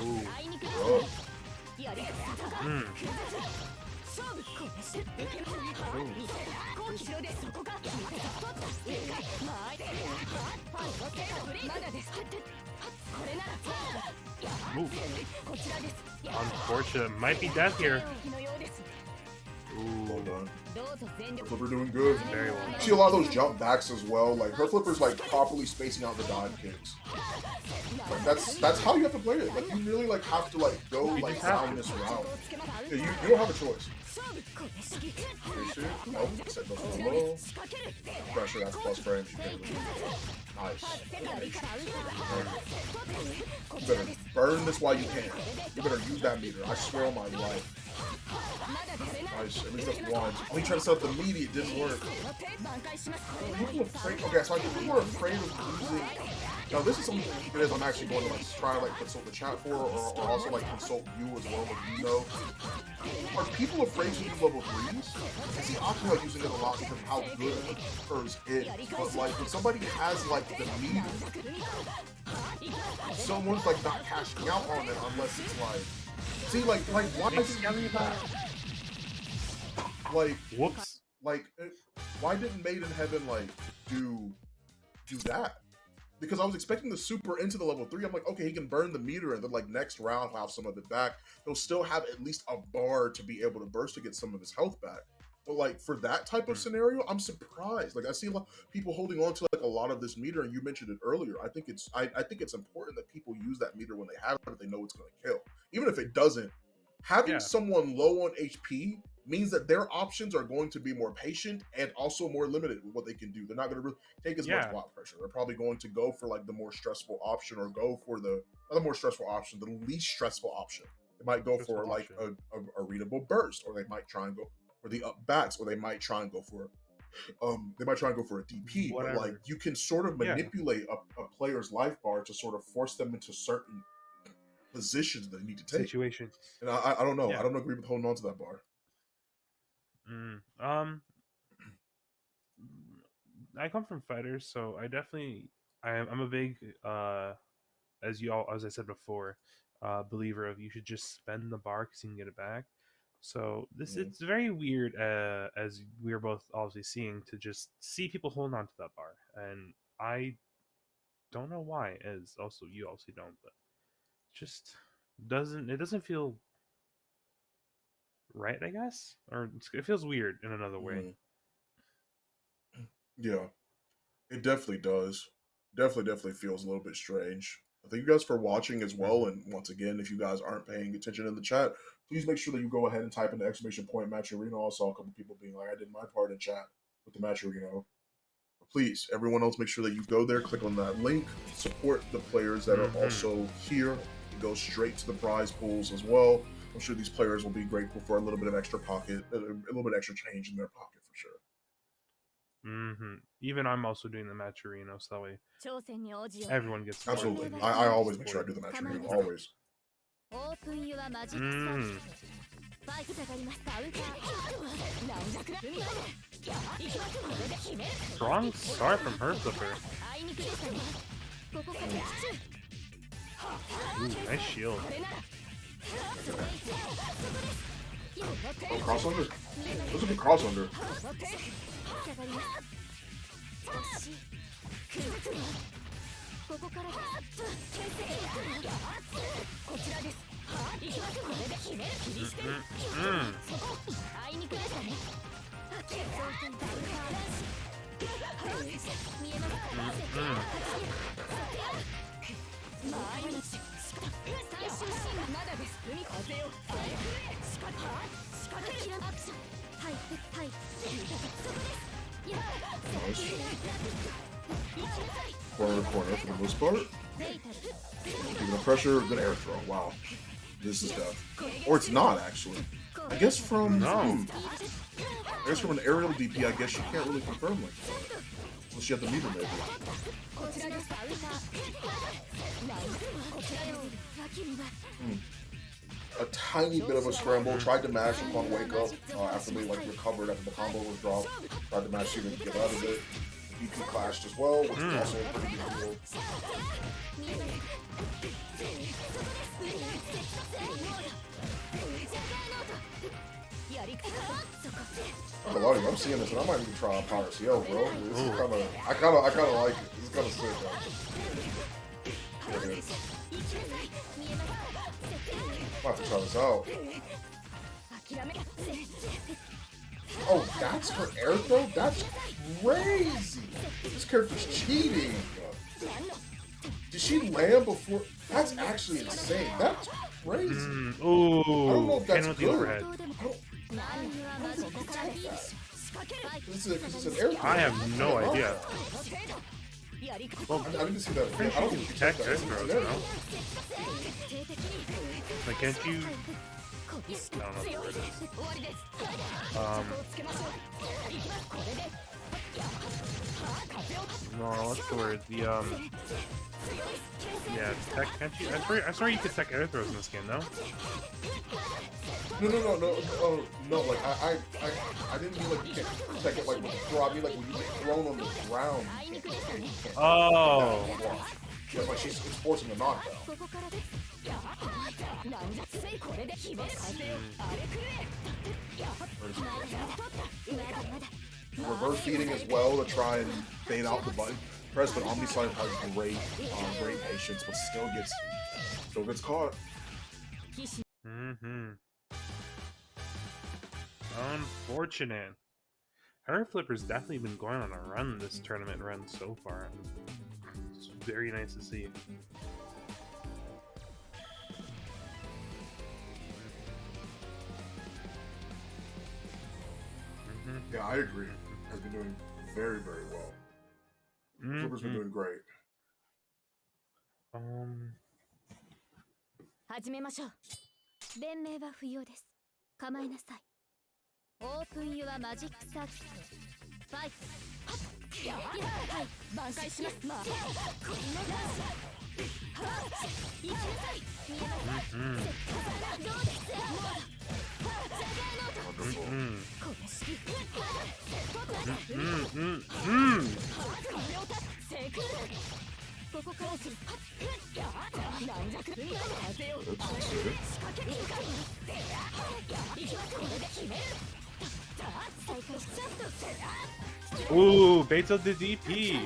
Ooh. Oh. Ooh. Unfortunate. Might be death here. Well Ooh, done. どうぞ全 Her 力 flipper doing good. very well. You see a lot of those jump backs as well. Like her flipper's like properly spacing out the dive kicks. Like that's how you have to play it. Like you really like have to like go You like just have down to. this route. Yeah, you don't have a choice. Nope. Set those on low. Pressure, that's plus frames. You can't really Nice. You better burn this while you can. You better use that meter. I swear on my life. Nice. At least that's one. Oh, he tried to set up the media. It didn't work. People afraid. Okay, so I think people are afraid of losing. Now, this is something that is I'm actually going to like try to like consult the chat for, or also like consult you as well, if you know. Are people afraid to use level 3s? I see Aki like using it a lot because of how good hers is. But like when somebody has like the meter, someone's like not cashing out on it unless it's like, see, like why is it like Whoops. like why didn't Made in Heaven like do that? Because I was expecting the super into the level 3. I'm like, okay, he can burn the meter, and then like next round he'll have some of it back. He'll still have at least a bar to be able to burst to get some of his health back. But like for that type of scenario, I'm surprised. Like I see a lot of people holding on to like a lot of this meter, and you mentioned it earlier. I think it's important that people use that meter when they have it, if they know it's going to kill. Even if it doesn't, having someone low on HP means that their options are going to be more patient and also more limited with what they can do. They're not going to really take as much block pressure. They're probably going to go for like the more stressful option, or go for the more stressful option, the least stressful option. They might go for like a readable burst, or they might try and go for the up backs, or they might try and go for a DP. Whatever. But like you can sort of manipulate a player's life bar to sort of force them into certain positions that they need to take. Situation. And I don't know. I don't agree with holding on to that bar. I come from fighters, so I'm a big as I said before, believer of you should just spend the bar because you can get it back. So it's very weird, as we are both obviously seeing, to just see people holding on to that bar, and I don't know why. As also you obviously don't, but just doesn't feel right, I guess, or it feels weird in another way. Yeah, it definitely does. Definitely feels a little bit strange. Thank you guys for watching as well. And once again, if you guys aren't paying attention in the chat, please make sure that you go ahead and type in the exclamation point match arena. I saw a couple people being like, I did my part in chat with the match arena. But please, everyone else, make sure that you go there, click on that link, support the players that are also here, and go straight to the prize pools as well. I'm sure these players will be grateful for a little bit of extra extra change in their pocket for sure. Even I'm also doing the match arena, so that way everyone gets absolutely. I always make sure I do the match arena, always. Strong start from her flipper. Ooh, nice shield. Oh, cross under. Those are good cross under. Nice. Corner to corner for the most part. Giving the pressure, good air throw. Wow. This is death. Or it's not, actually. I guess from... I guess from an aerial DP, I guess you can't really confirm like that. Unless you have the meter, maybe. A tiny bit of a scramble. Tried to mash upon wake up after they like recovered after the combo was dropped. Tried to mash even to get out of it. The DP clashed as well, which is also a pretty big deal. I'm seeing this and I might even try a Power CL, bro. This is I kinda like it. This is kinda sick, man. I'm about to try this out. Oh, that's her air throw? That's crazy. This character's cheating. Did she land before? That's actually insane. That's crazy. Ooh, I don't know if that's with the good. overhead. This is an air throw. I have no idea. Well, I didn't see that. I don't think you protect checked air that. throws, no? Like, can't you? I don't know what the word is. No, what's the word? The yeah, tech. Can't you? I swear you could tech air throws in this game, no? No. Like I didn't mean like you can't take it like with the throw. I mean like when you get thrown on the ground, you can't. Oh. Yeah, like it's forcing a knockdown. Reverse feeding as well to try and bait out the button press, but Omnislide has great patience, but still gets caught. Unfortunate. Her Flipper's definitely been going on a run this tournament run so far. It's very nice to see. Yeah, I agree. Has been doing very, very well. Flipper's been doing great. 始めましょう。弁明は不要です。構いなさい。オープンユアマジックサーキット。ファイト。はい、挽回します。まあ、これな行きなさい。見えますか。どうです。ここからする。軟弱。風を。仕掛け。Ooh, baits out the DP.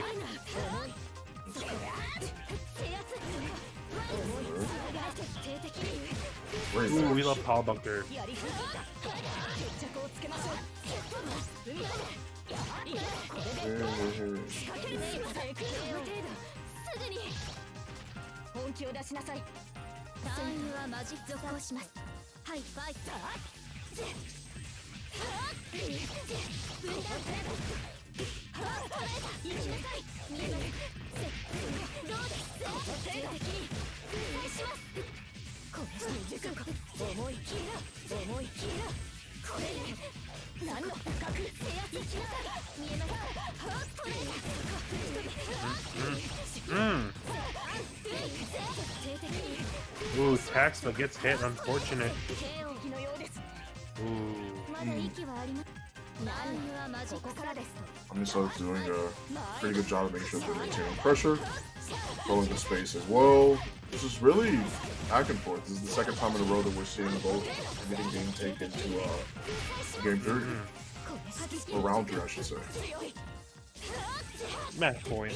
Ooh, we love Paul Bunker. Ooh, tax but gets hit. Unfortunate. Ooh. Omnislide doing a pretty good job of making sure they're maintaining pressure, controlling the space as well. This is really back and forth. This is the second time in a row that we're seeing both getting game taken to game 3. Or round 3, I should say. Match point.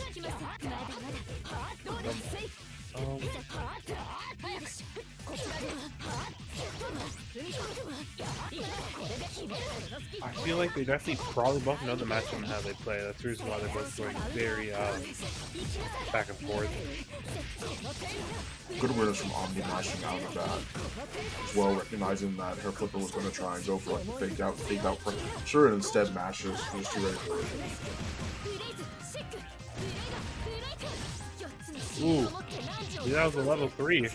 I feel like they definitely probably both know the matchup and how they play. That's the reason why they're both going very back and forth. Good awareness from Omni mashing out of that as well, recognizing that her Flipper was going to try and go for like the fake out pressure, and instead mashes. She was too ready for it. Ooh, that was a level 3.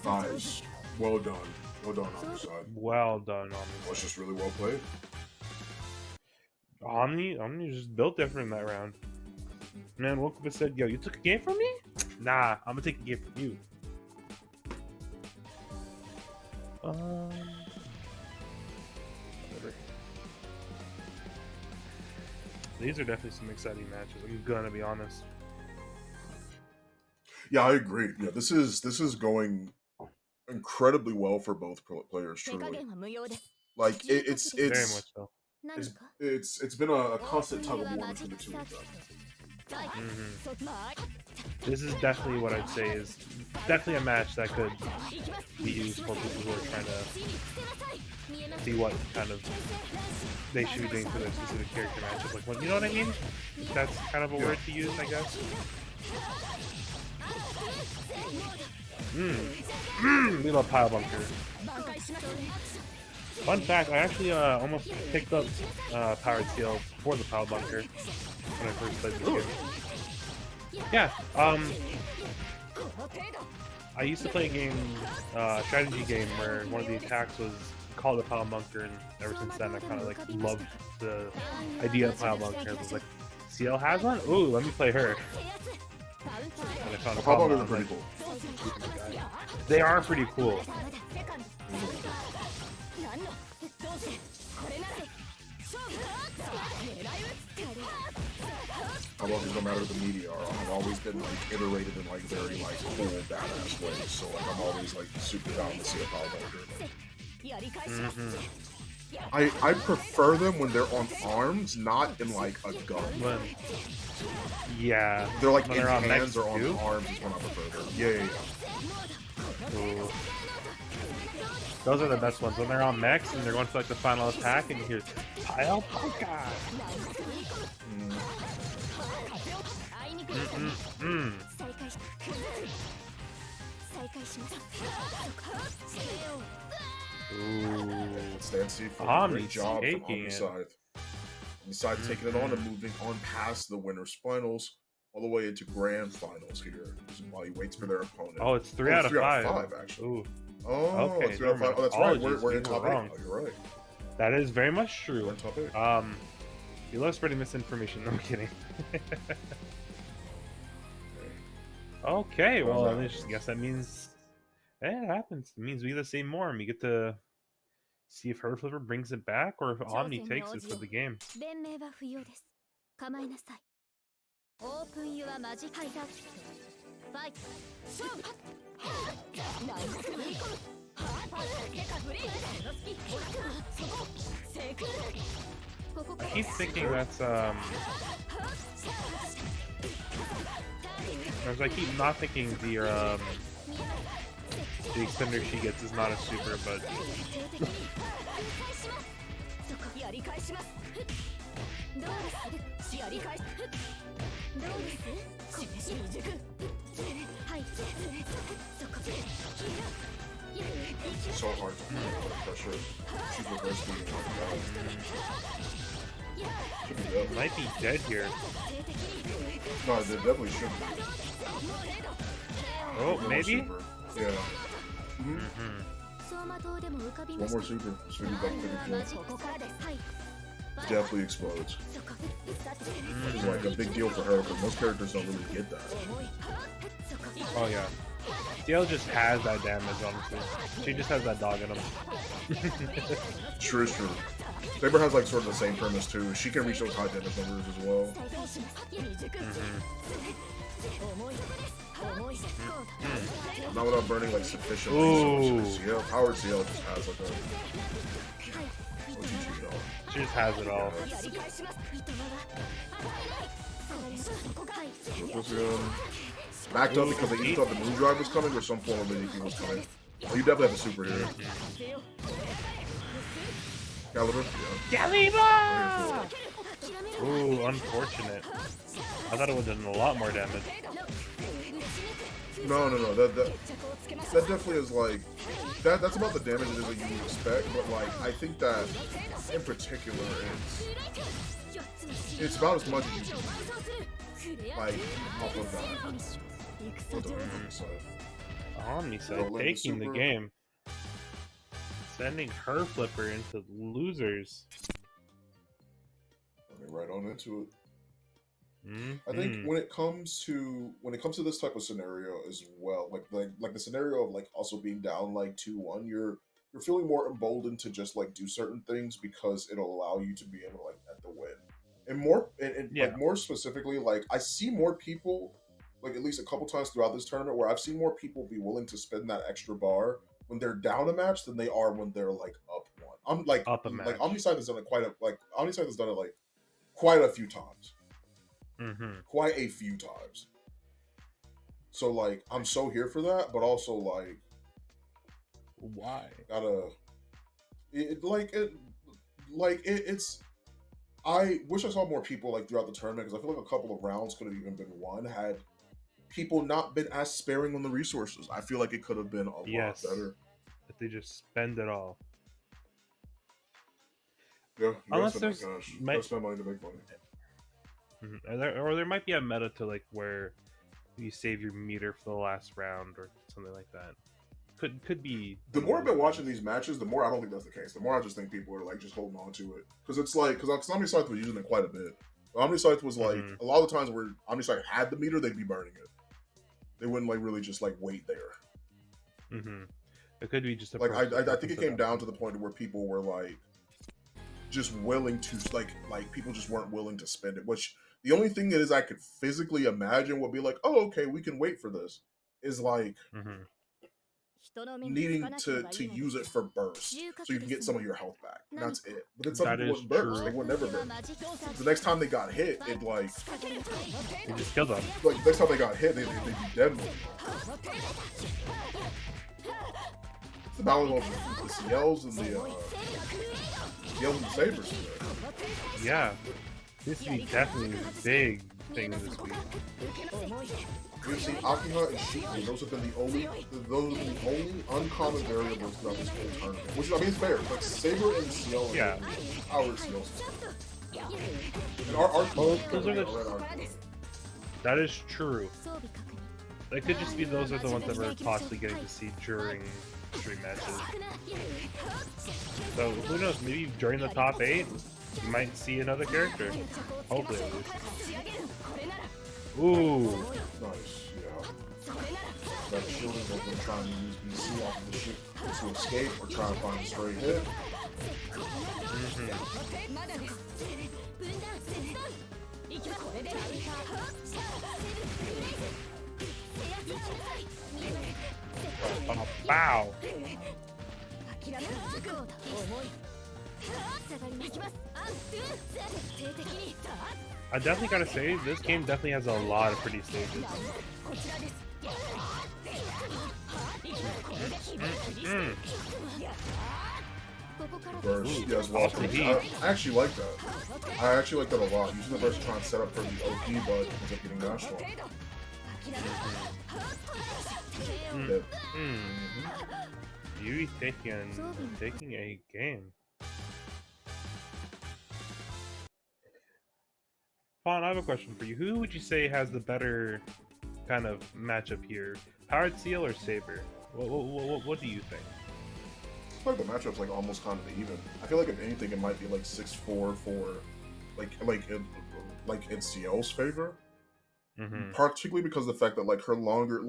Nice. Well done. Well done on the side. Well done, Omni. Was just really well played. Omni just built different in that round. Man, woke up and said, yo, you took a game from me? Nah, I'm gonna take a game from you. Whatever. These are definitely some exciting matches, I'm gonna be honest. Yeah, I agree. Yeah, this is going incredibly well for both players, truly. Like it's very much so. It's been a constant tug of war between the two of them. This is definitely what I'd say is definitely a match that could be used for people who are trying to see what kind of they should be doing for their specific character matchup. Like, what, you know what I mean? That's kind of a word to use, I guess. We love pile bunker. Fun fact, I actually almost picked up Powered Seal for the pile bunker when I first played this game. Yeah, I used to play a game, strategy game, where one of the attacks was called a pile bunker, and ever since then I kind of like loved the idea of pile bunker. I was like, CL has one? Ooh, let me play her. And I found a Pile pile bunkers are bunker. pretty cool. They are pretty cool. Pile bunkers, no matter the media are, have always been like iterated in like very like cool badass ways. So like I'm always like super down to see a pile bunker. I prefer them when they're on arms, not in like a gun. When, yeah. They're like when in they're on hands mechs or on too? arms is when I prefer them. Yeah. Ooh. Those are the best ones. When they're on mechs and they're going for like the final attack and you hear pile bunker. Ooh. Stand C for a Omni great job from taking it. Omniside. Omniside taking it on and moving on past the winner's finals, all the way into grand finals here. While he waits for their opponent. Oh, it's 3 out of 5. 5 actually. Ooh. Oh, Okay, 3 out of 5. Oh, that's right. apologies, We're you in were top 8. wrong. Oh, you're right. That is very much We're true. in top 8. You love spreading misinformation. No, I'm kidding. Okay, well, I guess that means it happens. It means we either see more and we get to see if Herd Flipper brings it back or if Omni takes it for the game. 弁明は不要です。構いなさい。オープンユアマジックサーキット。ファイト。I keep thinking that's Or I keep not thinking the extender she gets is not a super, but It's so hard to put pressure. She's reverse beating should be dead. might be dead here. No, they definitely should be. Oh, One more maybe? super. Yeah. One more super. So we do that definitely explodes. It's like a big deal for her, but most characters don't really get that. Oh yeah. DL just has that damage, honestly. She just has that dog in him. True. Saber has like sort of the same premise too. She can reach those high damage numbers as well. Not without burning like sufficient resources. Yeah, Powered CL just has like a OTG dog. She just has it all. Backed up because they either thought the moon drive was coming or some form of anything was coming. Oh, you definitely have a super here. Caliber? Yeah. Ooh, unfortunate. I thought it would have done a lot more damage. No. That definitely is like that's about the damage that you would expect, but like I think that in particular it's about as much as you can like off of that. Omniside taking the game. Sending her flipper into losers. Right on into it. I think when it comes to this type of scenario as well, like the scenario of like also being down like 2-1, you're feeling more emboldened to just like do certain things because it'll allow you to be able to like get the win. And like more specifically, like I see more people, like at least a couple times throughout this tournament, where I've seen more people be willing to spend that extra bar when they're down a match than they are when they're like up one. I'm like up a match. Like Omniside has done it quite a few times. Quite a few times. So like I'm so here for that, but also like Why? It's. I wish I saw more people like throughout the tournament because I feel like a couple of rounds could have even been won had people not been as sparing on the resources. I feel like it could have been a lot better. If they just spend it all. Yeah, Unless spend there's spend money to make money. Or there might be a meta to like where you save your meter for the last round or something like that. Could be. The more I've been watching these matches, the more I don't think that's the case. The more I just think people are like just holding on to it because it's like because Omniscythe was using it quite a bit. Omniscythe was like a lot of the times where Omniscythe had the meter, they'd be burning it. They wouldn't like really just like wait there. It could be just a like I think it came down to the point where people were like just willing to like people just weren't willing to spend it. Which the only thing that is I could physically imagine would be like, oh okay, we can wait for this. Is like. Needing to use it for burst so you can get some of your health back. And that's it. But then some people wouldn't burst. They would never burst. The next time they got hit, it like you just killed them. Like next time they got hit, they'd be dead. It's the battle of the CLs and the CLs and the Sabers. Yeah. This week definitely a big thing this week. We've seen Akiha and Sheikah. Those have been the only uncommon variables throughout this whole tournament. Which I mean is fair. Like Saber and CL yeah. Our CL and our those are the that is true. It could just be those are the ones that we're possibly getting to see during stream matches. So who knows, maybe during the top 8 you might see another character. Hopefully at least. Ooh. Nice, yeah. That shielding that they're trying to use BC off of the ship to escape or try to find a straight hit. Wow. I definitely gotta say, this game definitely has a lot of pretty stages. Burst, yeah, as well. I actually like that. I actually like that a lot. Using the burst to try and set up for the OP, but ends up getting dashed on. You taking a game. Fawn, I have a question for you. Who would you say has the better kind of matchup here? Powered Seal or Saber? What do you think? I feel like the matchup's like almost kind of even. I feel like if anything, it might be like 6-4 for like in CL's favor. Particularly because of the fact that like her longer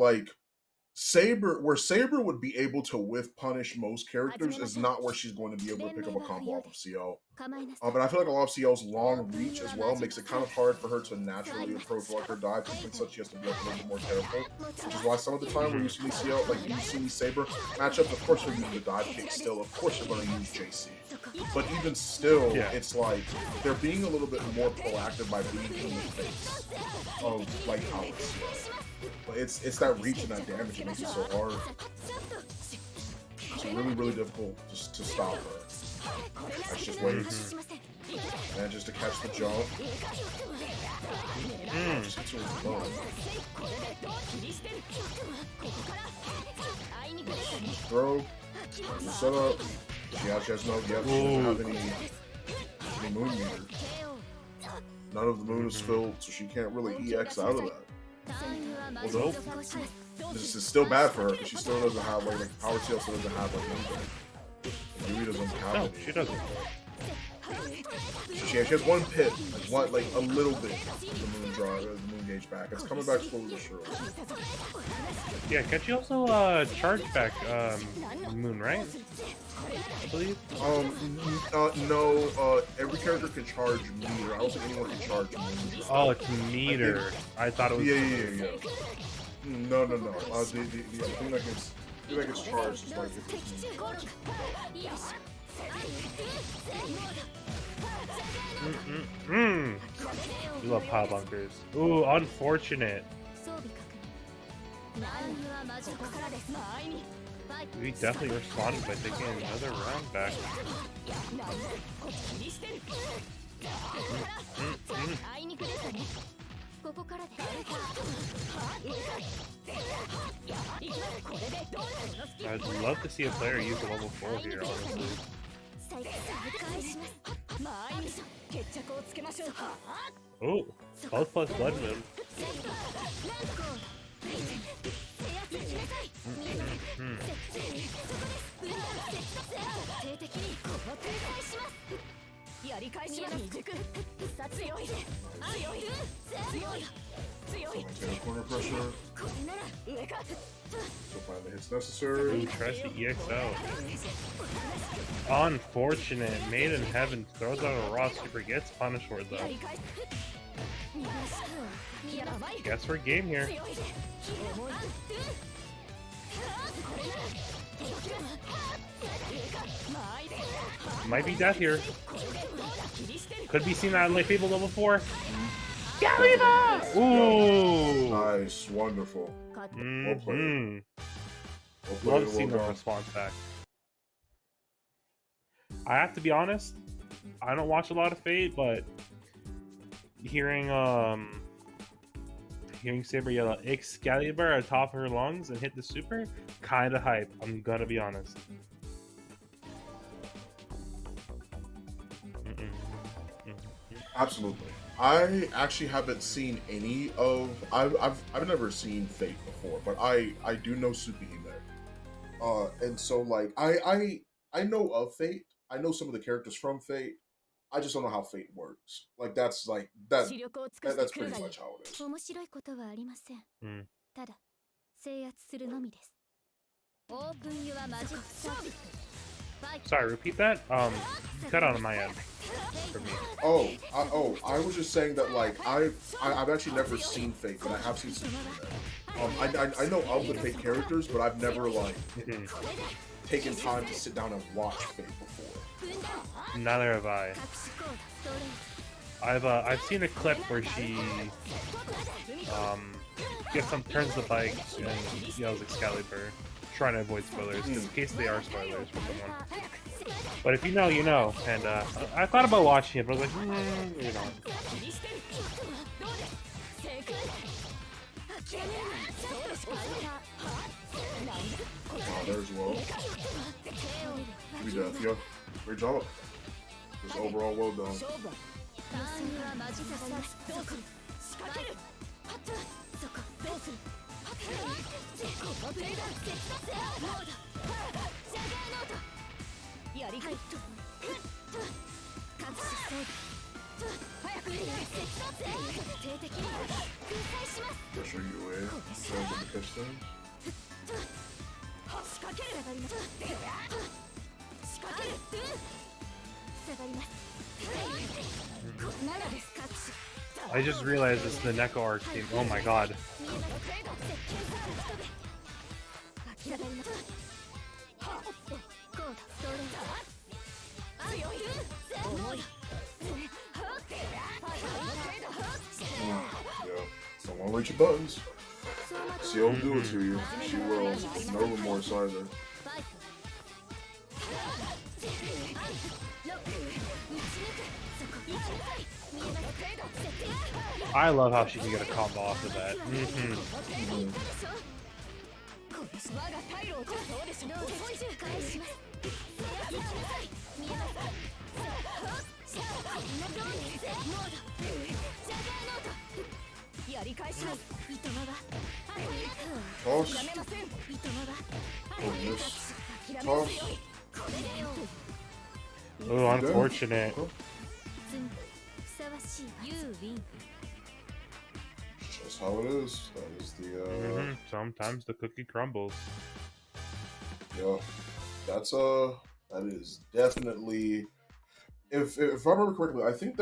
Saber, where Saber would be able to whiff punish most characters is not where she's going to be able to pick up a combo off of CL. But I feel like a lot of CL's long reach as well makes it kind of hard for her to naturally approach like her dive and such. She has to be a little bit more careful, which is why some of the time when you see CL, like you see Saber matchups, of course they're using the dive kick still. Of course they're going to use JC. But even still, it's like they're being a little bit more proactive by being in the face of like how it's CL. But it's that reach and that damage that makes it so hard. It's really, really difficult just to stop her. That's just waits. And just to catch the jump. Just hits her with the bone. Throw. Set up. She has no, she doesn't have any moon meter. None of the moon is filled, so she can't really EX out of that. Although, this is still bad for her because she still doesn't have like Power Seal still doesn't have like Yui doesn't have no, she doesn't. She has one pit, like a little bit of the moon draw, the moon gauge back. It's coming back slowly but surely. Yeah, can she also charge back moon, right? I believe. No. Every character can charge meter. I don't think anyone can charge moon. Oh, it's meter. I thought it was. Yeah. No. The thing that gets charged is like if it's You love power bunkers. Ooh, unfortunate. We definitely responded by taking another round back. I'd love to see a player use a level 4 here, honestly. Oh, Pulse plus Blood Moon. Corner pressure. So find the hits necessary. Ooh, tries to EX out. Unfortunate. Made in Heaven throws out a raw super, gets punished for it though. Guess we're game here. Might be death here. Could be seen out of Fable level 4. Ooh! Nice, wonderful. Well played. Love to see no response back. I have to be honest, I don't watch a lot of Fate, but hearing Saber yell out Excalibur at the top of her lungs and hit the super, kinda hype, I'm gonna be honest. Absolutely. I actually haven't seen any of. I've never seen Fate before, but I do know Tsukihime. And so like I know of Fate. I know some of the characters from Fate. I just don't know how Fate works. Like that's pretty much how it is. Sorry, repeat that. Cut out on my end for me. I was just saying that like I've actually never seen Fate, but I have seen Tsukihime. I know of the Fate characters, but I've never like taken time to sit down and watch Fate before. Neither have I. I've seen a clip where she turns the bike and yells Excalibur, trying to avoid spoilers in case they are spoilers for someone. But if you know, you know. And I thought about watching it, but I was like, you know. Oh, there's well. We deaf, yo. Great job. Just overall well done. Pressure you away. Trying to catch things. I just realized it's the Neko arc team. Oh my god. Yeah. Don't reach your buttons. She'll do it to you. She will. No remorse either. I love how she can get a combo off of that. Toss. Toss. Oh, unfortunate. That's how it is. That is the Sometimes the cookie crumbles. Yeah. That is definitely, if I remember correctly, I think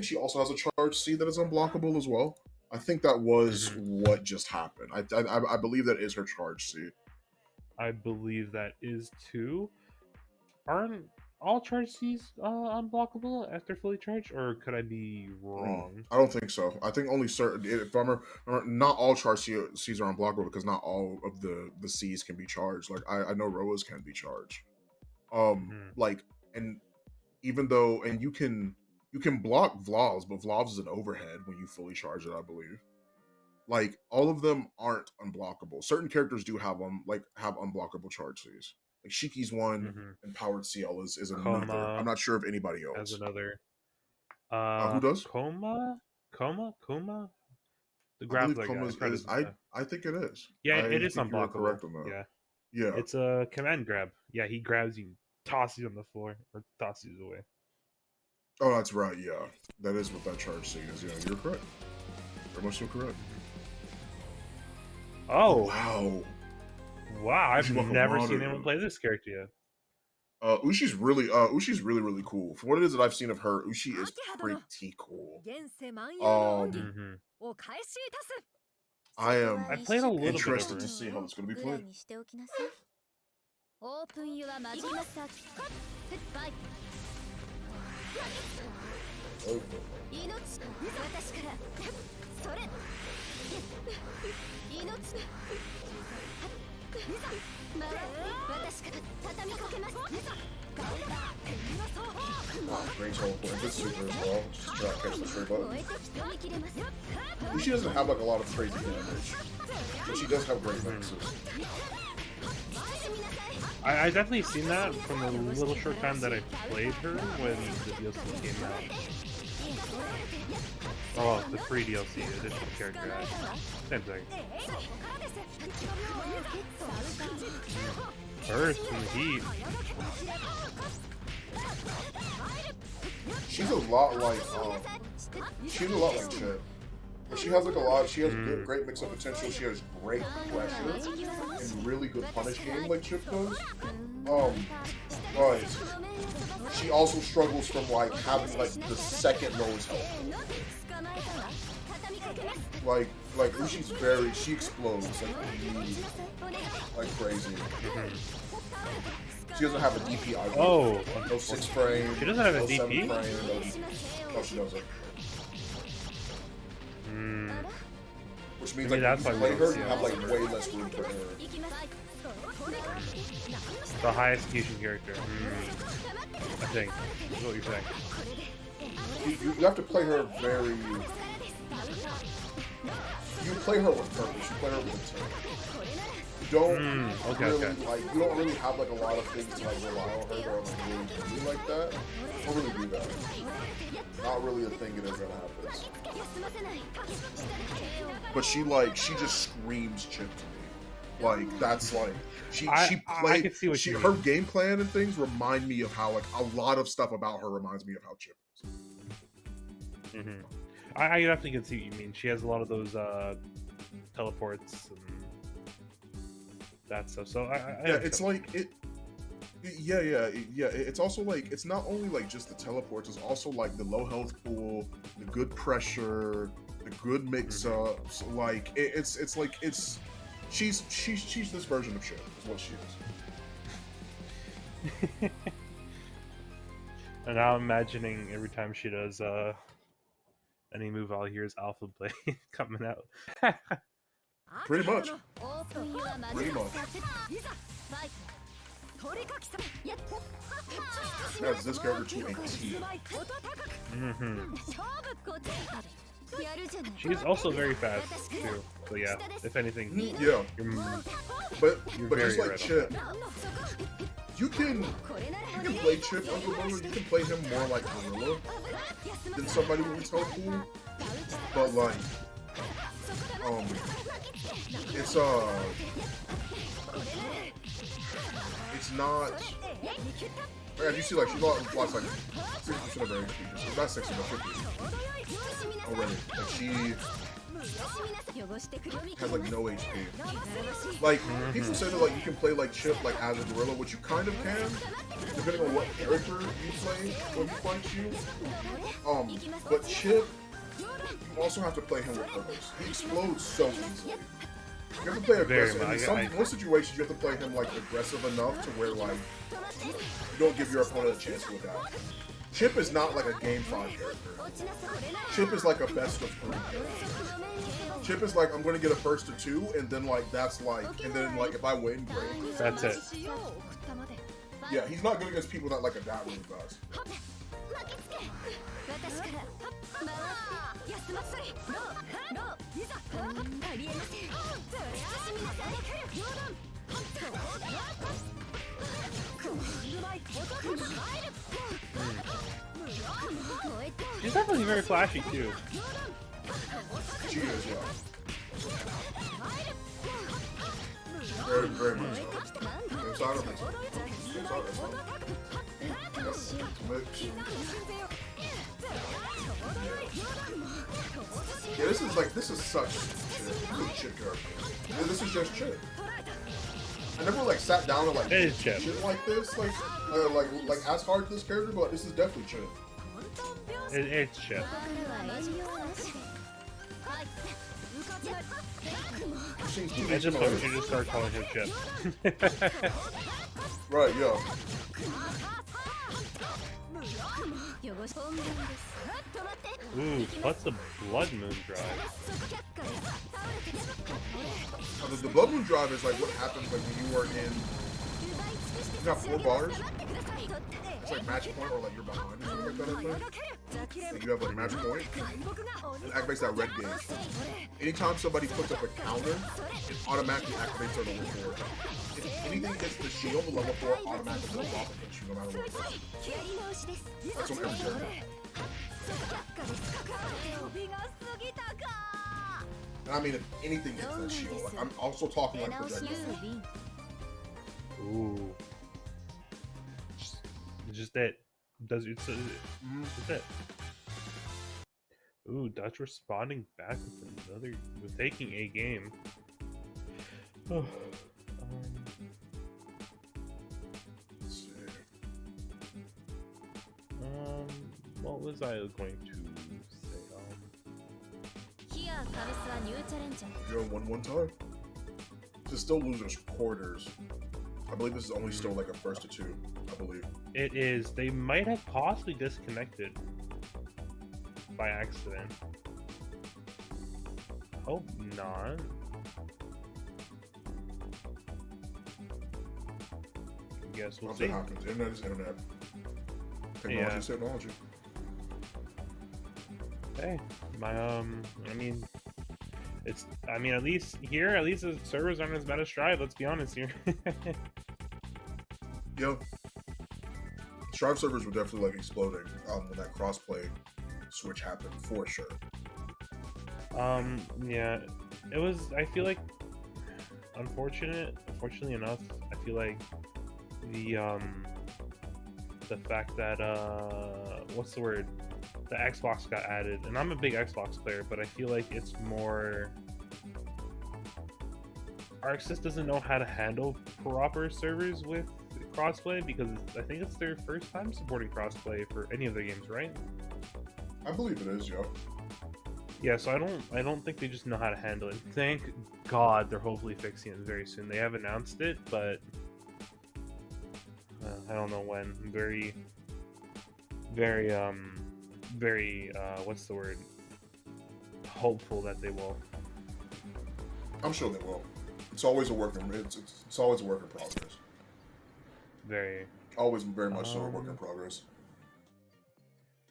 she also has a charge C that is unblockable as well. I think that was what just happened. I believe that is her charge C. I believe that is too. Aren't all charge C's unblockable after fully charged, or could I be wrong? I don't think so. I think only certain. If not all charge C's are unblockable because not all of the C's can be charged. Like I know Roas can be charged. Mm-hmm. Like and even though you can block Vlavs, but Vlavs is an overhead when you fully charge it, I believe. Like all of them aren't unblockable. Certain characters do have have unblockable charge C's. Like Shiki's one, Mm-hmm. and Powered CL is another. I'm Coma not sure of anybody as else. another. Who does? Coma. The I grab believe that guy. Coma's is. I think it is. Yeah, I it is think you're unblockable. correct on that. Yeah, Yeah. it's a command grab. Yeah, he grabs you, tosses you on the floor, or tosses you away. Oh, that's right. Yeah, that is what that charge scene is. Yeah, you're correct. Very much so correct. Oh Wow. I've Uchi never Wakamoto. seen anyone play this character yet. Ushi's really cool. For what it is that I've seen of her, Uchi is pretty cool. Mm-hmm. I am I played a little bit of interested her. to see how it's going to be played. Great teleport. This super as well. Just try to catch the straight button. Uchi doesn't have like a lot of crazy damage, but she does have great mixes. I definitely seen that from the little short time that I played her when the DLC came out. Oh, the free DLC, additional character add. Same thing. Burst from the heat. She's a lot like Chip. She has like a lot. She has great mix of potential. She has great pressure and really good punish game like Chip does. But she also struggles from like having like the second lowest health. Like she explodes like crazy. She doesn't have a DP either. Oh, no 6 frame. She doesn't have a no DP? 7 frame, no, she doesn't. Which means like that's if you why play we her, don't you see have it. like way less room for error. The high execution character. I think. That's what you're saying. You have to play her very. You play her with purpose. You play her with intent. You don't you don't really have like a lot of things to like rely on her to like really do like that. Don't really do that. Not really a thing it is that happens. But she just screams Chip to me. Like that's like I can see what you mean. her game plan and things remind me of how like a lot of stuff about her reminds me of how Chip is. Mm-hmm. I definitely can see what you mean. She has a lot of those teleports and that stuff. So it's like it. It's also like it's not only like just the teleports. It's also like the low health pool, the good pressure, the good mix-ups. Like it's she's this version of Chip is what she is. And now I'm imagining every time she does any move, all I hear is Alpha Blade coming out. Pretty much. That's this character to a T. She's also very fast too. So yeah, if anything, yeah. But very just like right Chip, you can play Chip on Gorilla. You can play him more like Gorilla than somebody with his health pool. But like, it's not. As you see, like she lost like 60% of her HP. She's not 60, but 50 already. Like she has like no HP. Like people say that like you can play like Chip like as a gorilla, which you kind of can, depending on what character you play when he fights you. But Chip, you also have to play him with purpose. He explodes so easily. You have to play Very aggressive. much. In most situations, you have to play him like aggressive enough to where like you don't give your opponent a chance to adapt. Chip is not like a game 5 character. Chip is like a best of 3 character. Chip is like, I'm going to get a first to 2, and then like that's like, and then like if I win, great. That's it. Yeah, he's not good against people that like adapt really fast. She's definitely very flashy too. She is, yeah. Very, very much so. Inside of it. Inside of it. Yeah, this is such shit character. Yeah, this is just shit. I never like sat down and like shit like this, like as hard to this character, but this is definitely shit. It's shit. At this point, you just start calling him shit. Right, yo. Ooh, what's the Blood Moon Drive? The Blood Moon Drive is like what happens like when you are in. You got 4 bars. It's like match point or like you're behind or something like that, I think. And you have like match point. It activates that red gauge. Anytime somebody puts up a counter, it automatically activates our level 4. If anything hits the shield, the level 4 automatically goes off against you no matter what it is. That's on every character. And I mean, if anything hits that shield, like, I'm also talking like projectile. Ooh. Just that. Does it's it. Ooh, Dutch responding back with another, with taking a game. Oh. Let's see. What was I going to say? You're on 1-1 tie. This is still losers quarters. I believe this is only still like a first to 2. I believe it is. They might have possibly disconnected by accident. Hope not. Guess we'll see. Nothing happens. Internet is internet. Technology is technology. Hey, I mean, it's. I mean, at least here, at least the servers aren't as bad as Strive. Let's be honest here. Yeah. Strive servers were definitely like exploding when that crossplay switch happened for sure. Yeah, it was. I feel like, unfortunately enough, I feel like the fact that what's the word? The Xbox got added, and I'm a big Xbox player, but I feel like it's more. ArcSys doesn't know how to handle proper servers with crossplay because I think it's their first time supporting crossplay for any of their games, right? I believe it is, yeah. Yeah, so I don't think they just know how to handle it. Thank God they're hopefully fixing it very soon. They have announced it, but I don't know when. Very what's the word? Hopeful that they will. I'm sure they will. It's always a work in it's always a work in progress. Always very much so a work in progress.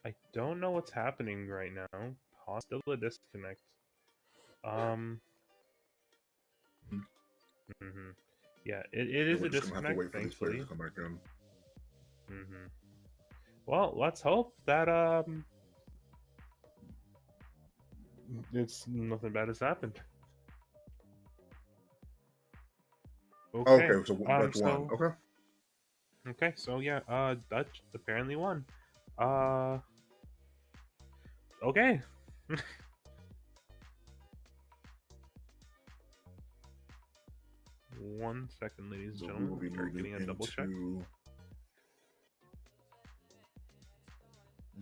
I don't know what's happening right now. Still a disconnect. Yeah, it is a disconnect, thankfully. Come back in. Well, let's hope that it's nothing bad has happened. Okay, so Dutch won. Okay. Okay, so yeah, Dutch apparently won. Okay. 1 second, ladies and gentlemen. We'll be getting a double check. We'll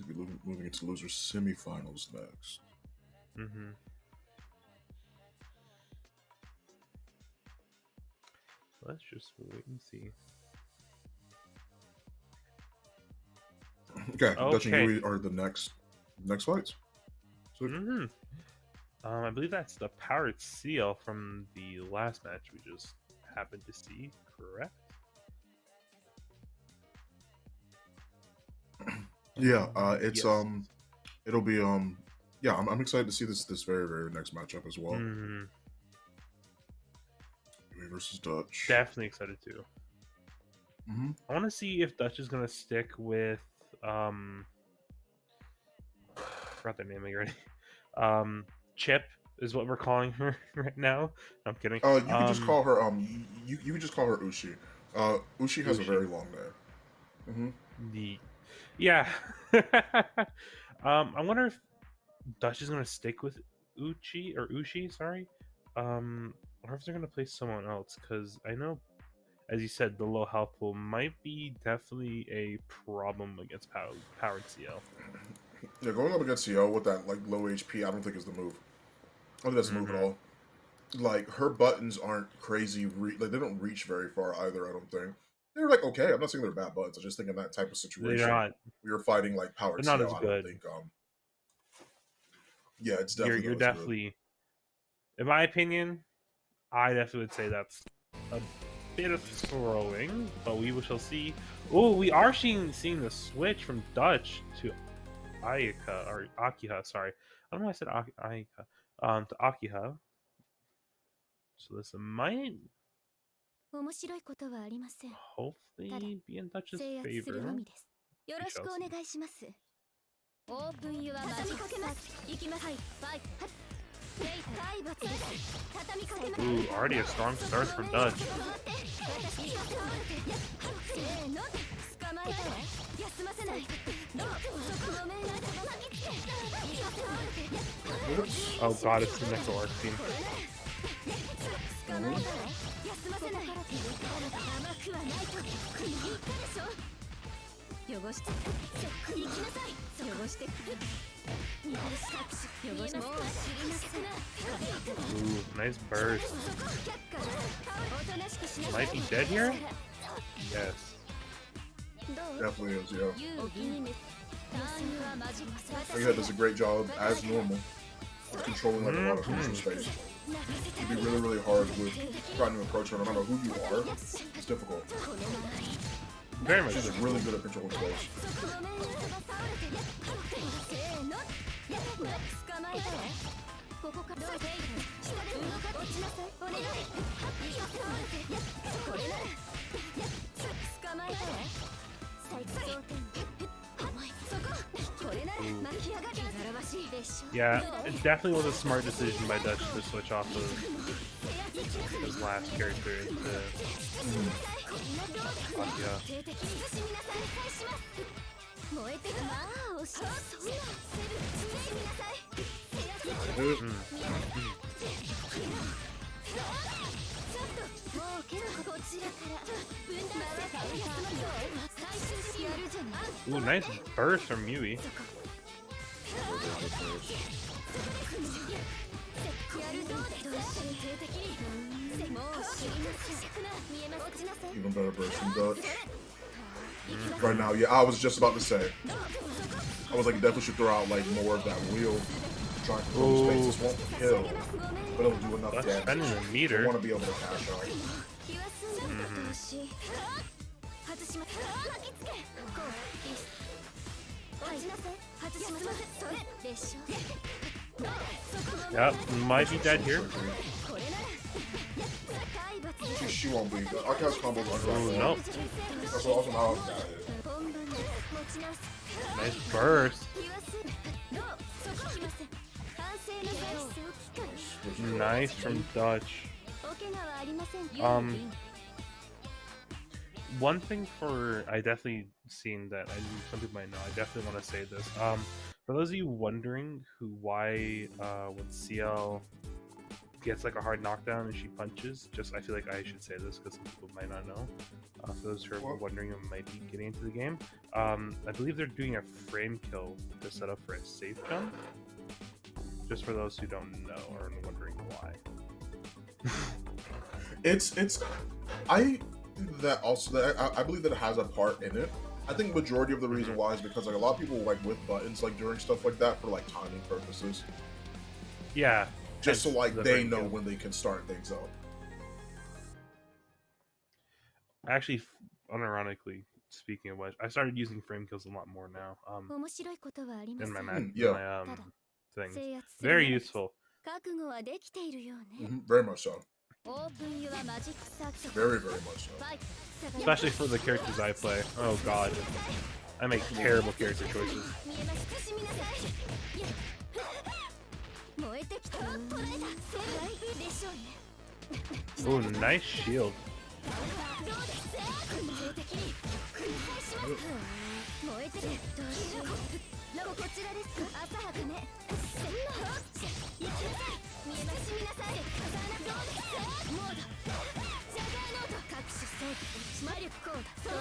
be moving into loser semifinals next. let's just wait and see. Okay, Dutch and Okay. Yui are the next fights. Sweet. I believe that's the powered seal from the last match we just happened to see, correct? Yeah, it's Yes. it'll be yeah, I'm excited to see this very next matchup as well. Yui versus Dutch. Definitely excited too. Mm-hmm. I want to see if Dutch is gonna stick with I forgot their name already. Chip is what we're calling her right now. I'm kidding. You can just call her you can just call her Ushi. Ushi has a Ushi. very long name. Mm-hmm. Yeah. I wonder if Dutch is gonna stick with Ushi, sorry. Or if they're gonna play someone else, because I know, as you said, the low health pool might be definitely a problem against powered CL. Yeah, going up against CL with that like low HP, I don't think is the move. I don't think that's the move at all. Like her buttons aren't crazy. Like they don't reach very far either. I don't think they're like okay. I'm not saying they're bad buttons. I just think in that type of situation, They're not. we were fighting like powered They're not CL. as I don't good. think. Yeah, it's definitely You're not as definitely, in my opinion, I definitely would say that's a bit of throwing, but we shall see. Oh, we are seeing the switch from Dutch to Ayaka or Akiha. Sorry, I don't know why I said Ayaka. To Akiha. So this might 面白いことはありません。 hopefully be in Dutch's 制圧する favor. のみです。よろしくお願いします。オープンユアマジックサーチ。行きます。はい。ファイト。体罰です。畳みかけます。 Ooh, already a strong start from Dutch. せーの。捕まえたわ。休ませない。ごめんなさい。巻きつけ。 Oh god, it's the next arc team. 捕まえたわ。休ませない。甘くはないと言ったでしょ。汚して行きなさい。汚して汚してもう知りなさい。 Ooh, nice burst. おとなしくしなさい。 Might be dead here? Yes. Definitely is. Yeah. お気に召す。ターンユアマジックサーチ。 Like that does a great job as normal of controlling like a lot of crucial space. It'd be really hard with trying to approach her no matter who you are. It's difficult. Very much. She's really good at controlling space. 捕まえたわ。ここからどうぞ。下で動か落ちなさい。お願い。これなら捕まえたわ。最高点。そこ。これなら巻き上がりざらしいでしょ。 Yeah, it definitely was a smart decision by Dutch to switch off of his last character into Akiha. 燃えてるまあ押しそんな失礼みなさい。 もうけどこちらから分断世界を休まるよ。最終式やるじゃない。 Ooh, nice burst from Yui. やるどうです。性的にもう知りなさい。見えます。落ちなさい。 Even better burst from Dutch. Right now, yeah, I was just about to say. I was like, you definitely should throw out like more of that wheel. Trying to control space. This won't kill, but it'll do enough Dutch damage. spending a I meter. want to be able to cash out. 気は済んだことをし。外します。巻きつけ。こうです。落ちなさい。外します。それでしょ。 Yep, might be dead here. She won't be. Akiha's combos aren't Ooh, that nope. That's also how that is. Nice burst. Nice from Dutch. One thing I definitely seen that some people might know. I definitely want to say this. For those of you wondering why when CL gets like a hard knockdown and she punches, I feel like I should say this because some people might not know. For those who are wondering and might be getting into the game, I believe they're doing a frame kill to set up for a safe jump. Just for those who don't know or are wondering why. It's I that also that I believe that it has a part in it. I think majority of the reason why is because like a lot of people like with buttons like during stuff like that for like timing purposes. Yeah. Just so hence like the they frame know kill. when they can start things up. Actually, unironically, speaking of which, I started using frame kills a lot more now. 面白いことはありませ In ん my うん in yeah. my ただ things. 制圧するな Very らです useful. 覚悟はできているようね Very much so. オープンユアマジックサーキット Very much so. ファイト下がり Especially for the characters I play. Oh god. I make terrible character choices. 見えます進みなさいや燃えてきた捉えた正解でしょうね Ooh, nice shield. どうです性的に繰り返します燃えてるどうしようこちらです浅はかねそんな行きなさい見えますみなさい風穴どうですモードジャガーノート各種装備魔力コードそれ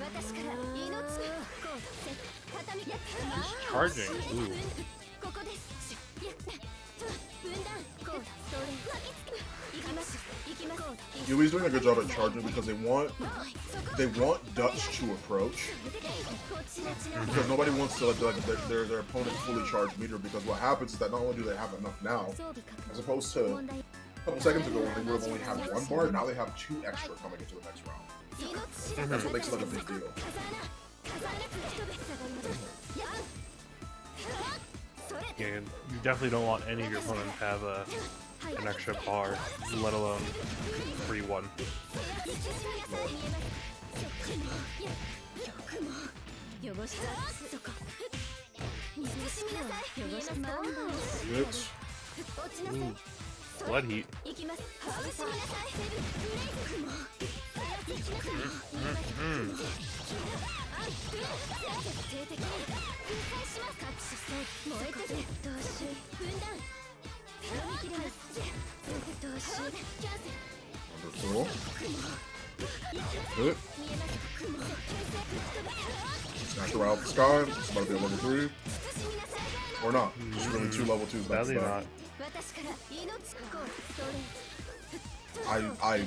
私から命コードセット畳みや Charging. Ooh. ここですや分断コードそれ巻きつく行きます行きますコード Yui's doing a good job at charging because they want Dutch to approach. Because nobody wants to let their opponent fully charge meter, because what happens is that not only do they have enough now, as opposed to a couple seconds ago when they would have only had one bar, now they have 2 extra coming into the next round. That's what makes it like a big deal. Yeah, you definitely don't want any of your opponents to have an extra bar, let alone free one. It's Ooh, blood heat. cool. Hit. Smash her out of the sky. It's about to be a level 3. Or not. Just really 2 level 2s back to Sadly back. not. I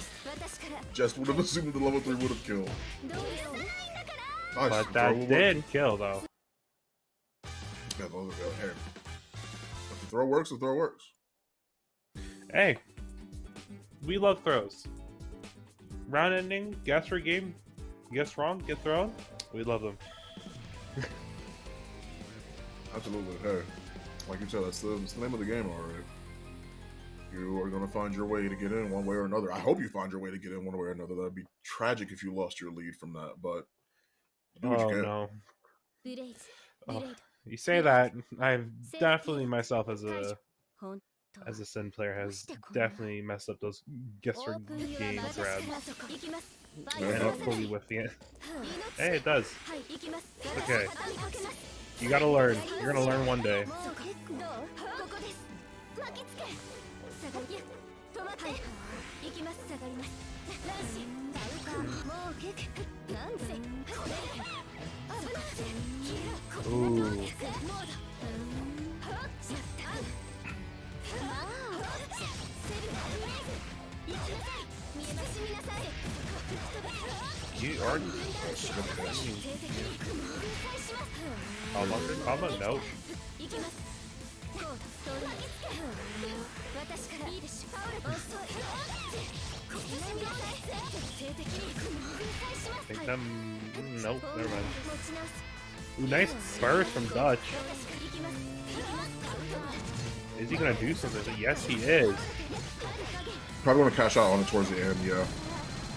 just would have assumed the level 3 would have killed. Nice. But Throw that will did kill though. Yeah, those are good. Hey. If the throw works, the throw works. Hey, we love throws. Round ending, guess for game, guess wrong, get thrown. We love them. Absolutely. Hey, like you said, that's the name of the game already. You are going to find your way to get in one way or another. I hope you find your way to get in one way or another. That'd be tragic if you lost your lead from that, but do what you Oh can. no. Oh, you say that, I've definitely myself as a Sin player has definitely messed up those guess for game grabs. I end up fully whiffing it. Hey, it does. Okay. You gotta learn. You're gonna learn one day. Ooh. You already combo? No. I think them. Nope, never mind. Ooh, nice burst from Dutch. Is he gonna do something? Yes, he is. Probably going to cash out on it towards the end, yeah.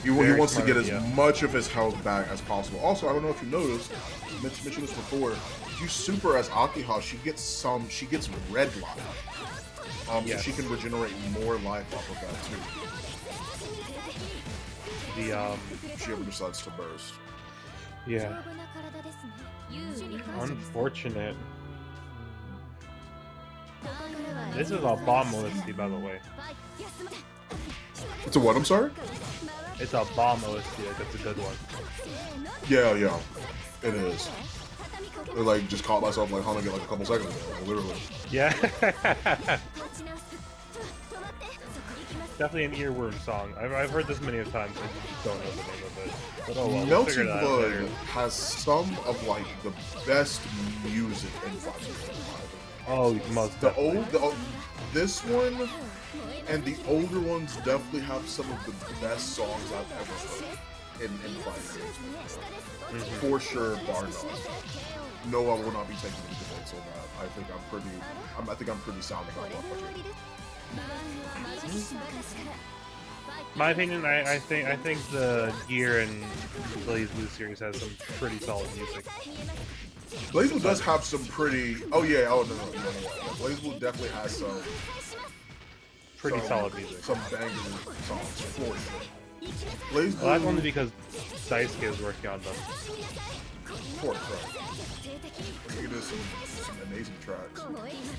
He wants to get as much of his health back as possible. Also, I don't know if you noticed, I mentioned this before, if you super as Akiha, she gets red life. Yes. So she can regenerate more life off of that too. If she ever decides to burst. Yeah. Unfortunate. This is a bomb OST, by the way. It's a what, I'm sorry? It's a bomb OST, like, that's a good one. Yeah, it is. I like just caught myself like humming it like a couple seconds ago, like, literally. Yeah. Definitely an earworm song. I've heard this many times. I just don't know the name of it. But oh well, we'll figure Melty that out Blood later. has some of like the best music in fighting games. Oh, most The definitely. this one and the older ones definitely have some of the best songs I've ever heard in fighting games. For sure, bar none. No, I will not be taking any debates on that. I think I'm pretty sound about One Punch Man. My opinion, I think the Gear and Blaze Blue series has some pretty solid music. BlazBlue does have some pretty. Oh yeah. Oh no. BlazBlue definitely has some Pretty solid music. Some banger songs for sure. Well, that's only BlazBlue. because Daisuke is working on them. Of course, right. Look at some amazing tracks.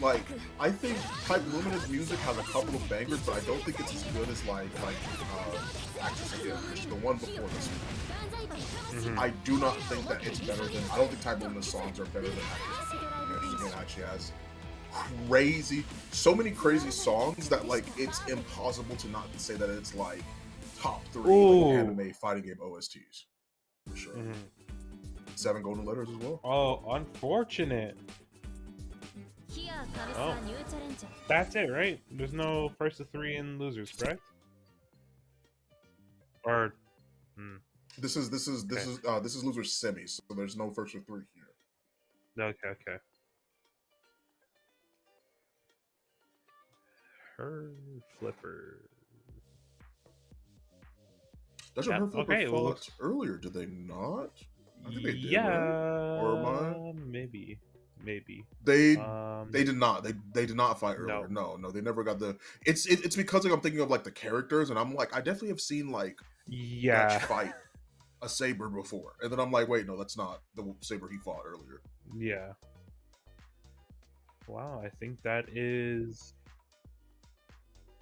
Like, I think Type Lumina's music has a couple of bangers, but I don't think it's as good as Actress Again, which is the one before this one. I do not think that it's better than. I don't think Type Lumina's songs are better than Actress Again actually has so many crazy songs that like it's impossible to not say that it's like top 3 like, anime fighting game OSTs for sure. 7 golden letters as well. Oh, unfortunate. Oh, that's it, right? There's no first to 3 in losers, correct? Or this is losers semis, so there's no first or 3 here. Okay. Her Flipper. Her Flipper fought earlier, did they not? I think they did, yeah, right? Or am I? Maybe. They did not. They did not fight earlier. No, they never got the. It's because like, I'm thinking of like the characters, and I'm like, I definitely have seen like Dutch fight a Saber before, and then I'm like, wait, no, that's not the Saber he fought earlier. Yeah. Wow, I think that is.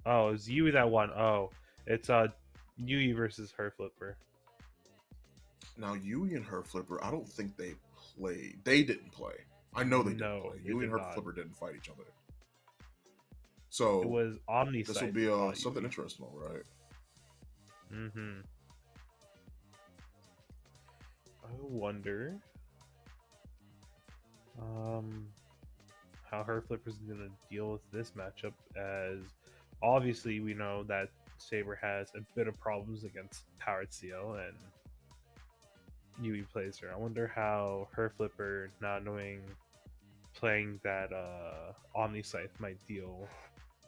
Oh, it's Yui that won. Oh, it's Yui versus Her Flipper. Now Yui and Her Flipper, I don't think they played. They didn't play. I know they didn't play. Yui and Her Flipper didn't fight each other. So it was Omni. This will be something interesting, all right? I wonder how Her Flipper's gonna deal with this matchup, as obviously we know that Saber has a bit of problems against Powered Seal, and Yui plays her. I wonder how Her Flipper, not knowing playing that Omni Scythe, might deal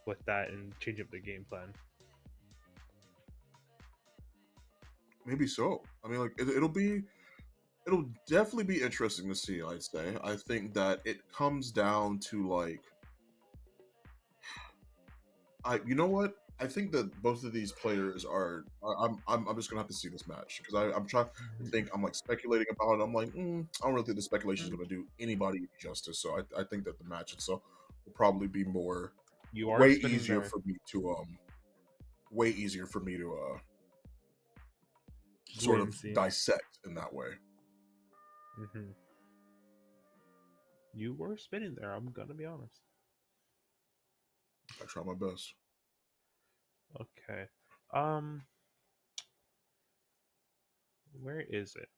with that and change up their game plan. Maybe so. I mean, like it'll definitely be interesting to see. I'd say. I think that it comes down to like, you know what? I think that both of these players are. I'm just gonna have to see this match because I'm trying to think. I'm like speculating about it. I'm like, I don't really think the speculation is gonna do anybody justice. So I think that the match itself will probably be more way easier for me to sort of dissect in that way. You were spinning there. I'm gonna be honest. I try my best. Okay. Where is it?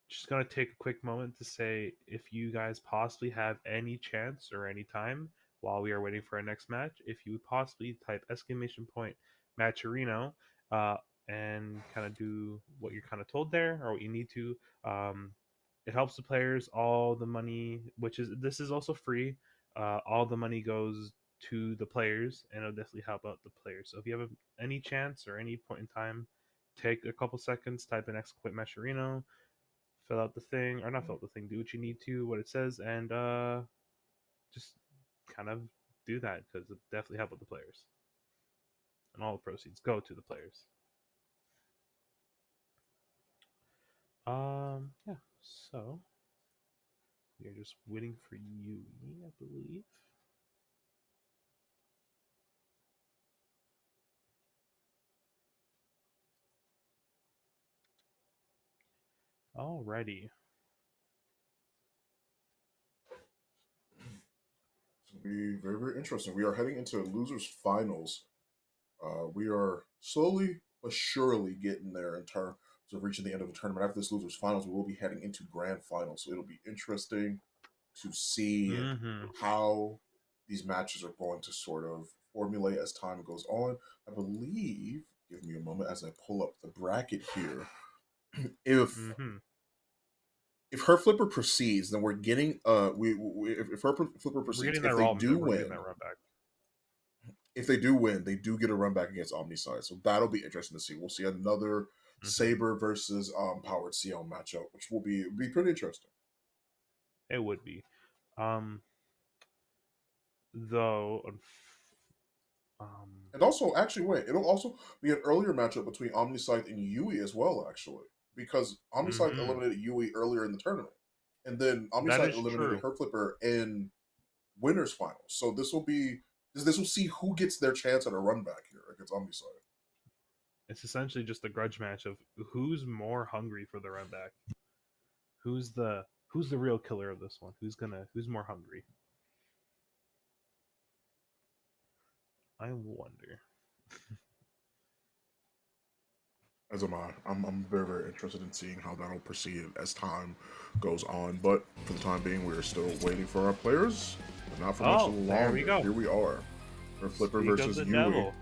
Just gonna take a quick moment to say, if you guys possibly have any chance or any time while we are waiting for our next match, if you would possibly type !Matcherino, and kind of do what you're kind of told there, or what you need to. It helps the players. All the money, this is also free. All the money goes to the players, and it'll definitely help out the players. So if you have any chance or any point in time, take a couple seconds, type in !Matcherino, fill out the thing, or not fill out the thing, do what you need to, what it says, and just kind of do that, because it definitely help with the players. And all the proceeds go to the players. Yeah, so we are just waiting for Yui, I believe. Alrighty. It's going to be very, very interesting. We are heading into losers finals We are slowly but surely getting there in terms of reaching the end of the tournament. After this losers finals, we will be heading into grand finals. So it'll be interesting to see Mm-hmm. how these matches are going to sort of formulate as time goes on. I believe, give me a moment as I pull up the bracket here. if Mm-hmm. if her flipper proceeds, then we're getting if her flipper We're proceeds, getting if that they run. do We're getting win, that run back. if they do win, they do get a run back against Omniside. So that'll be interesting to see. We'll see another Mm-hmm. Saber versus Powered CL matchup, which will be pretty interesting. It would be. Though And also, actually, wait, it'll also be an earlier matchup between Omniside and Yui as well, actually, because Omniside mm-hmm. eliminated Yui earlier in the tournament, and then That Omniside is eliminated true. her flipper in winners finals. So this will see who gets their chance at a run back here against Omniside. It's essentially just a grudge match of who's more hungry for the run back. Who's the real killer of this one? Who's more hungry? I wonder. As am I. I'm very, very interested in seeing how that'll proceed as time goes on. But for the time being, we're still waiting for our players. But not for much longer. There we go. Here we are. For Flipper Speak of versus the Yui. devil.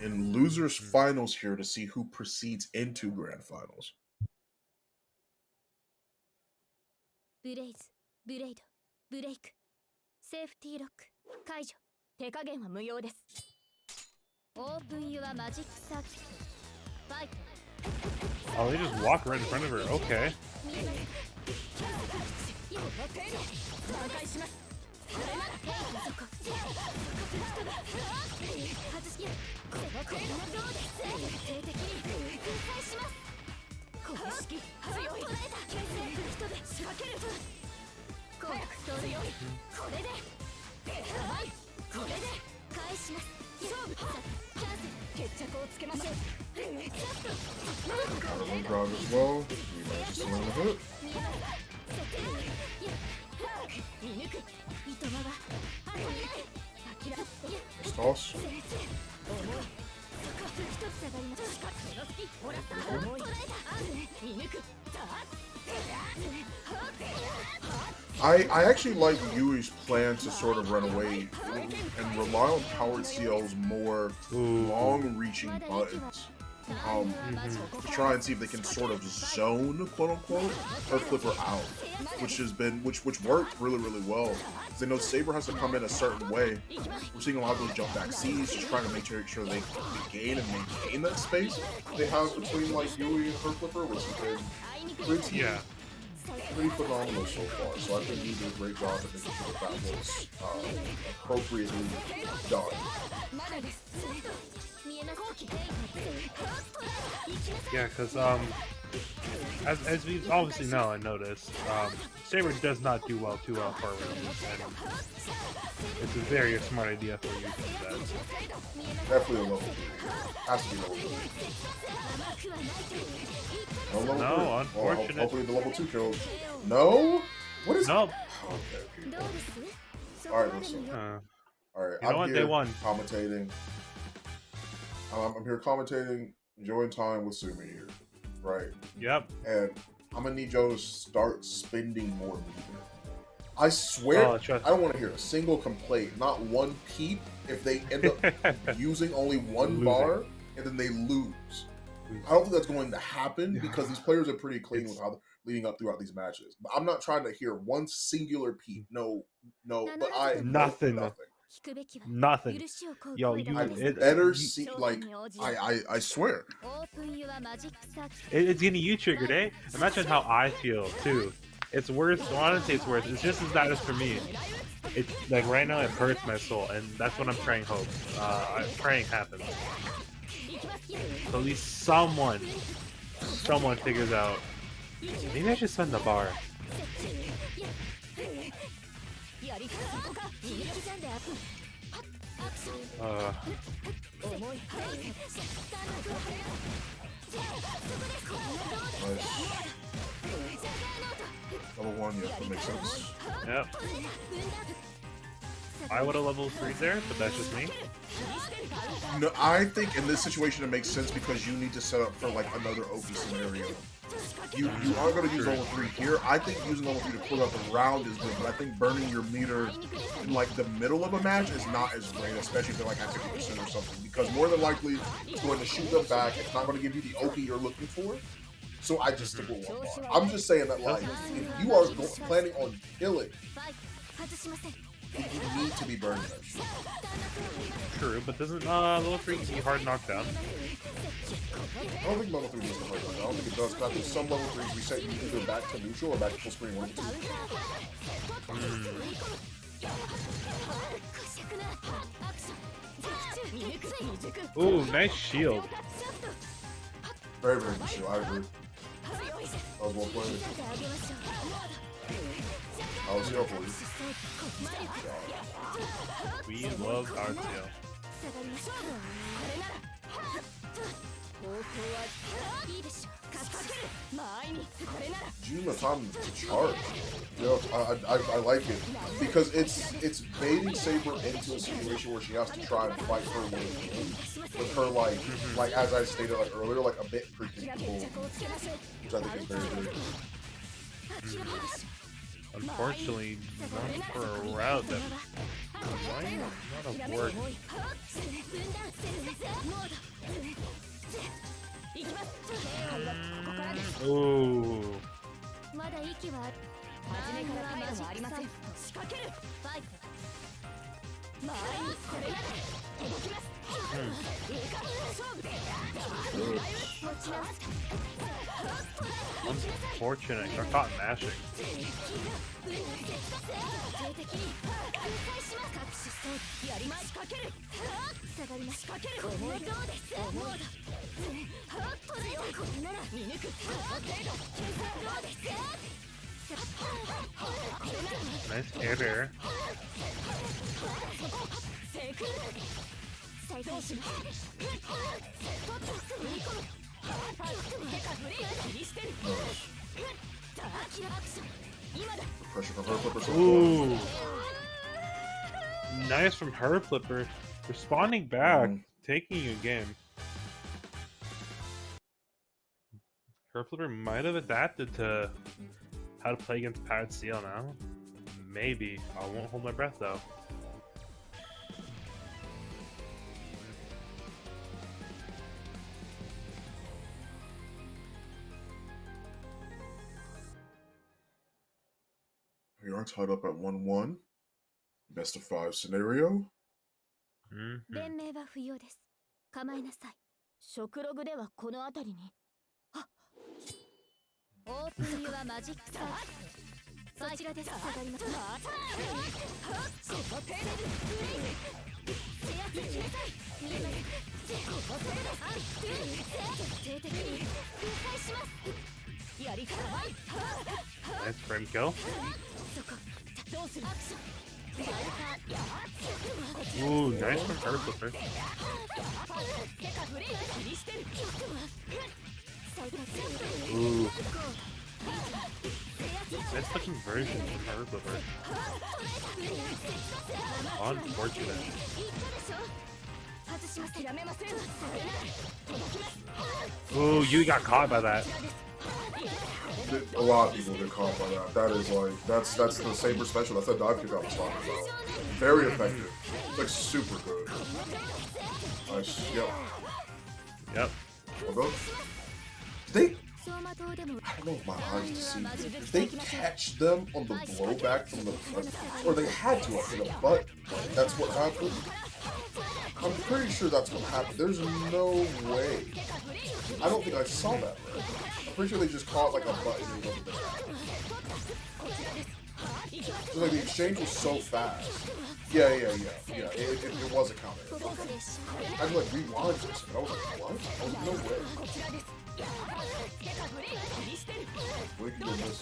In losers finals here to see who proceeds into grand finals. ブレイズ、ブレイド、ブレイク、セーフティーロック、解除、手加減は無用です。オープンユアマジックサーキット、ファイト。 Oh, they just walk right in front of her. Okay. Grab as well. We managed to land a hit. Let's toss. I actually like Yui's plan to sort of run away and rely on Powered CL's more long-reaching buttons. To try and see if they can sort of zone, quote unquote, her flipper out, which worked really, really well. Because they know Saber has to come in a certain way. We're seeing a lot of those jump back C's, just trying to make sure they gain and maintain that space they have between like Yui and her flipper, which has been pretty phenomenal so far. So I think he did a great job of making sure that was appropriately done. Yeah, because as we obviously know and noticed, Saber does not do too well for rooms, and it's a very smart idea for you to do that. Definitely a level 3. Has to be level 3. No, unfortunate. Hopefully the level 2 kills. No? What is Nope. Okay. Alright, listen. Alright, You know what? They won. Commentating. I'm here commentating, enjoying time with Sumi here. Right? Yep. And I'm gonna need Joe to start spending more meter. I swear, I don't want to hear a single complaint, not one peep, if they end up using only one bar and then they lose. I don't think that's going to happen because these players are pretty clean with how they're leading up throughout these matches. But I'm not trying to hear one singular peep. No, but nothing. Yo, better see, like, I swear. It's getting you triggered, eh? Imagine how I feel too. It's worse. I want to say it's worse. It's just as bad as for me. It's like right now it hurts my soul, and that's what I'm praying hope. I'm praying happens. So at least someone figures out. Maybe I should spend the bar. Nice. Level 1, yeah, that makes sense. Yep. I would have level 3 there, but that's just me. No, I think in this situation it makes sense because you need to set up for like another Oki scenario. You are going to use level 3 here. I think using level 3 to pull out the round is good, but I think burning your meter in like the middle of a match is not as great, especially if they're like at 50% or something, because more than likely it's going to shoot them back. It's not going to give you the Oki you're looking for. So I just stick with one bar. I'm just saying that like if you are planning on killing, you need to be burning that shit. True, but doesn't level 3 be hard knockdown? I don't think level 3 needs to hurt. I don't think it does, because I think some level 3s reset you either back to neutral or back to full screen 1 2. Ooh, nice shield. Very, very good shield, I agree. I was well played. I was here for you. We love our tail. Gemi time to charge. Yeah, I like it because it's baiting Saber into a situation where she has to try and fight her way with her like as I stated like earlier, like a bit predictable, which I think is very good. Unfortunately, not for a route that might not have worked. Ooh. Unfortunate, got caught mashing. Nice air there. Pressure from her flipper. Ooh. Nice from her flipper. Responding back, taking you again. Her flipper might have adapted to how to play against Pad Seal now. Maybe. I won't hold my breath though. We are tied up at 1-1. Best of 5 scenario. 弁明は不要です。構えなさい。食ログではこの辺りに。オープンユアマジックサークル。そちらです。下がります。Nice frame kill. Ooh, nice from her flipper. Ooh. Nice fucking version from her flipper. Unfortunate. Ooh, you got caught by that. A lot of people get caught by that. That is like that's the Saber special. That's that dive kick I was talking about. Very effective. It's like super good. Nice. Yep. Yep. Although they, I don't know if my eyes deceive. If they catch them on the blowback from the front, or they had to up in the butt, that's what happened. I'm pretty sure that's what happened. There's no way. I don't think I saw that right. I'm pretty sure they just caught like a button and over there. So, like the exchange was so fast. Yeah. It was a counter. I had to like rewind for a second. I was like, what? I was like, no way. What can you do this?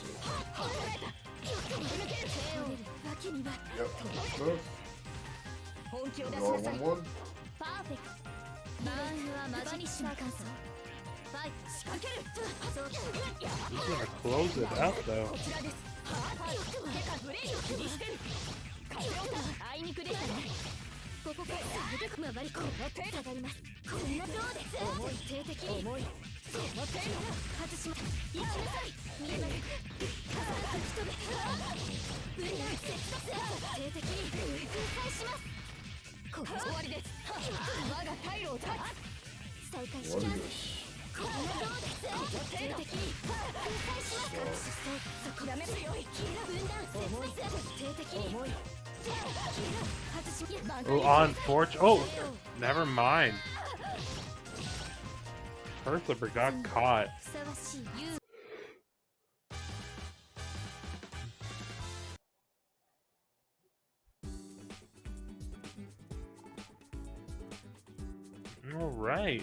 Yep. Move. We are 1-1. He's gonna close it out though. あいにくでしたね。ここから回り込む。下がります。こんなどうです。重い性的に重い。外します。行きなさい。見えます。吹き飛べ。分断切断。性的に粉砕します。これ終わりです。我が退路を断つ。再開します。こんなどうです。性的に粉砕します。そこやめ強い。分断切断。性的に重い。Oh, on torch. Oh, never mind. Her flipper got caught. All right.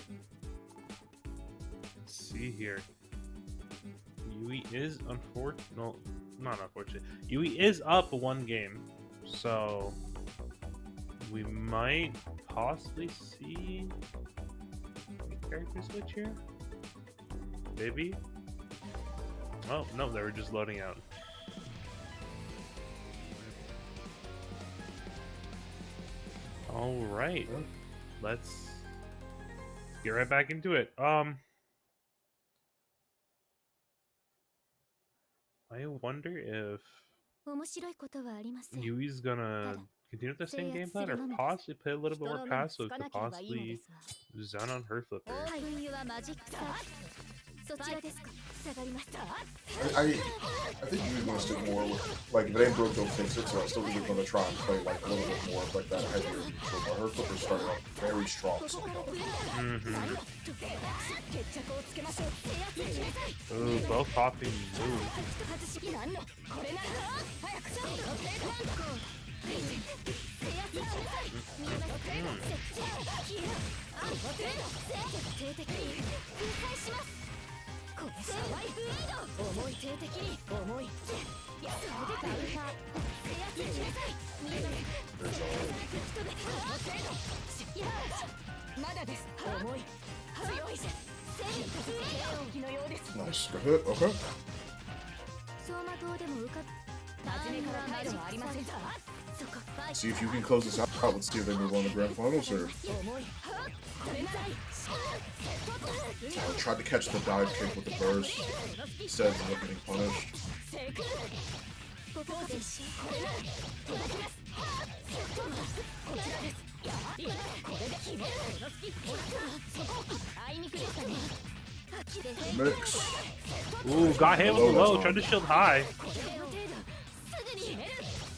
Let's see here. Yui is unfortunate. No, not unfortunate. Yui is up one game. So we might possibly see a character switch here. Maybe. Oh no, they were just loading out. All right, let's get right back into it. I wonder if Yui's gonna continue with the same game plan or possibly play a little bit more passive to possibly zen on her flipper. I think you're gonna stick more with, like, if it ain't broke, don't fix it, so I still think you're gonna try and play like a little bit more of like that heavier neutral, but her flipper started off very strong so far. Ooh, both popping moves. Nice, good hit, okay. See if you can close this out. Let's see if they move on to grand finals or. I tried to catch the dive kick with the burst instead of getting punished. Mix. Ooh, got hit with the low, tried to shield high.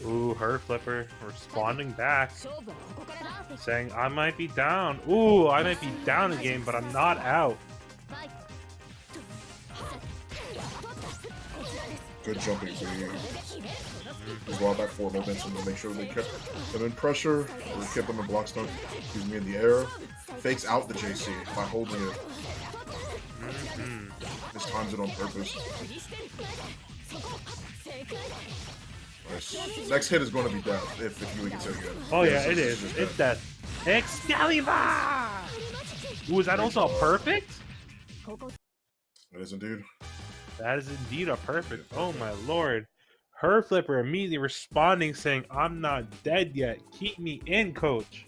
Ooh, her flipper responding back, saying I might be down. Ooh, I might be down again, but I'm not out. Good jumping, B. Just while back forward momentum to make sure they kept them in pressure, or they kept them in block stun, excuse me, in the air. Fakes out the JC by holding it. Just times it on purpose. Nice. Next hit is going to be death if you can say it again. Oh yeah, it is. It's death. Excalibur! Ooh, is that also a perfect? It is indeed. That is indeed a perfect. Oh my lord. Her flipper immediately responding saying, I'm not dead yet. Keep me in, coach.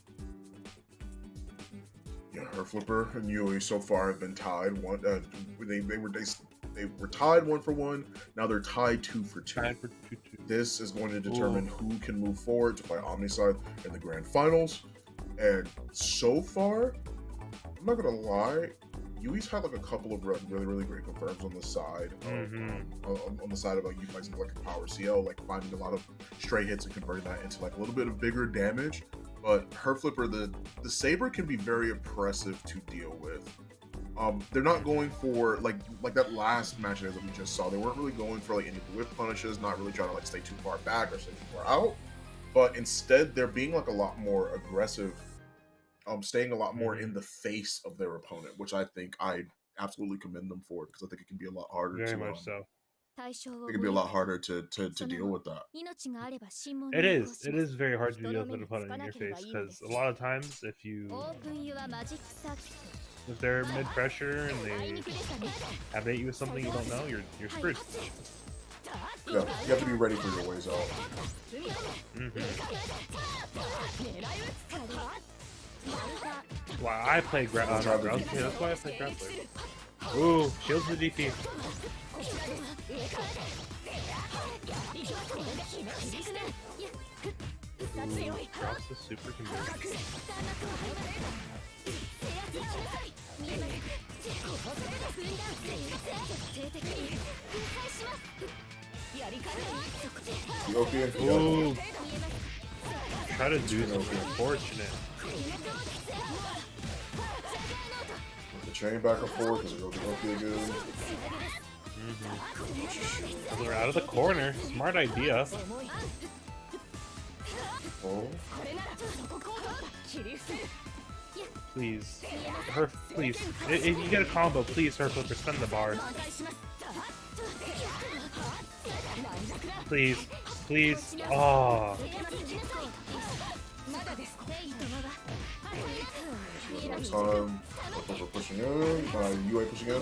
Yeah, her flipper and Yui so far have been tied. One, they were tied 1-for-1. Now they're tied 2-for-2. Tied for 2-2. This is going to determine who can move forward to play Omniside in the grand finals. And so far, I'm not gonna lie, Yui's had like a couple of really great confirms on the side on the side of like utilizing like a power CL, like finding a lot of stray hits and converting that into like a little bit of bigger damage. But her flipper, the saber can be very oppressive to deal with. They're not going for like that last match that we just saw. They weren't really going for like any whip punishes, not really trying to like stay too far back or stay too far out. But instead, they're being like a lot more aggressive, staying a lot more in the face of their opponent, which I think I absolutely commend them for, because I think it can be a lot harder. Very much so. It can be a lot harder to deal with that. It is. It is very hard to deal with an opponent in your face, because a lot of times if they're mid pressure and they have hit you with something you don't know, you're screwed. Yeah, you have to be ready for your ways out. Wow, I play ground. Okay, that's why I play grappler. Ooh, shields the DP. Ooh, drops the super conversion. Ethiopian? Ooh. Try to do something unfortunate. The chain back and forth because it goes Ethiopia again. They're out of the corner. Smart idea. Oh. Please. Please. If you get a combo, please, her flipper, spend the bar. Please. Please. Oh. Next time, we're pushing in. UA pushing in.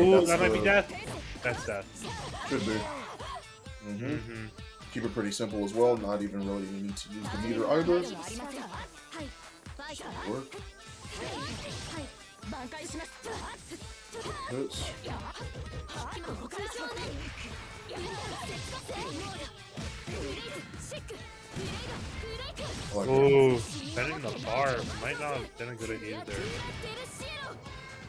Ooh, that might be death. That's death. Should be. Keep it pretty simple as well. Not even really need to use the meter either. Should work. Hits. Like ooh, spending the bar might not have been a good idea there.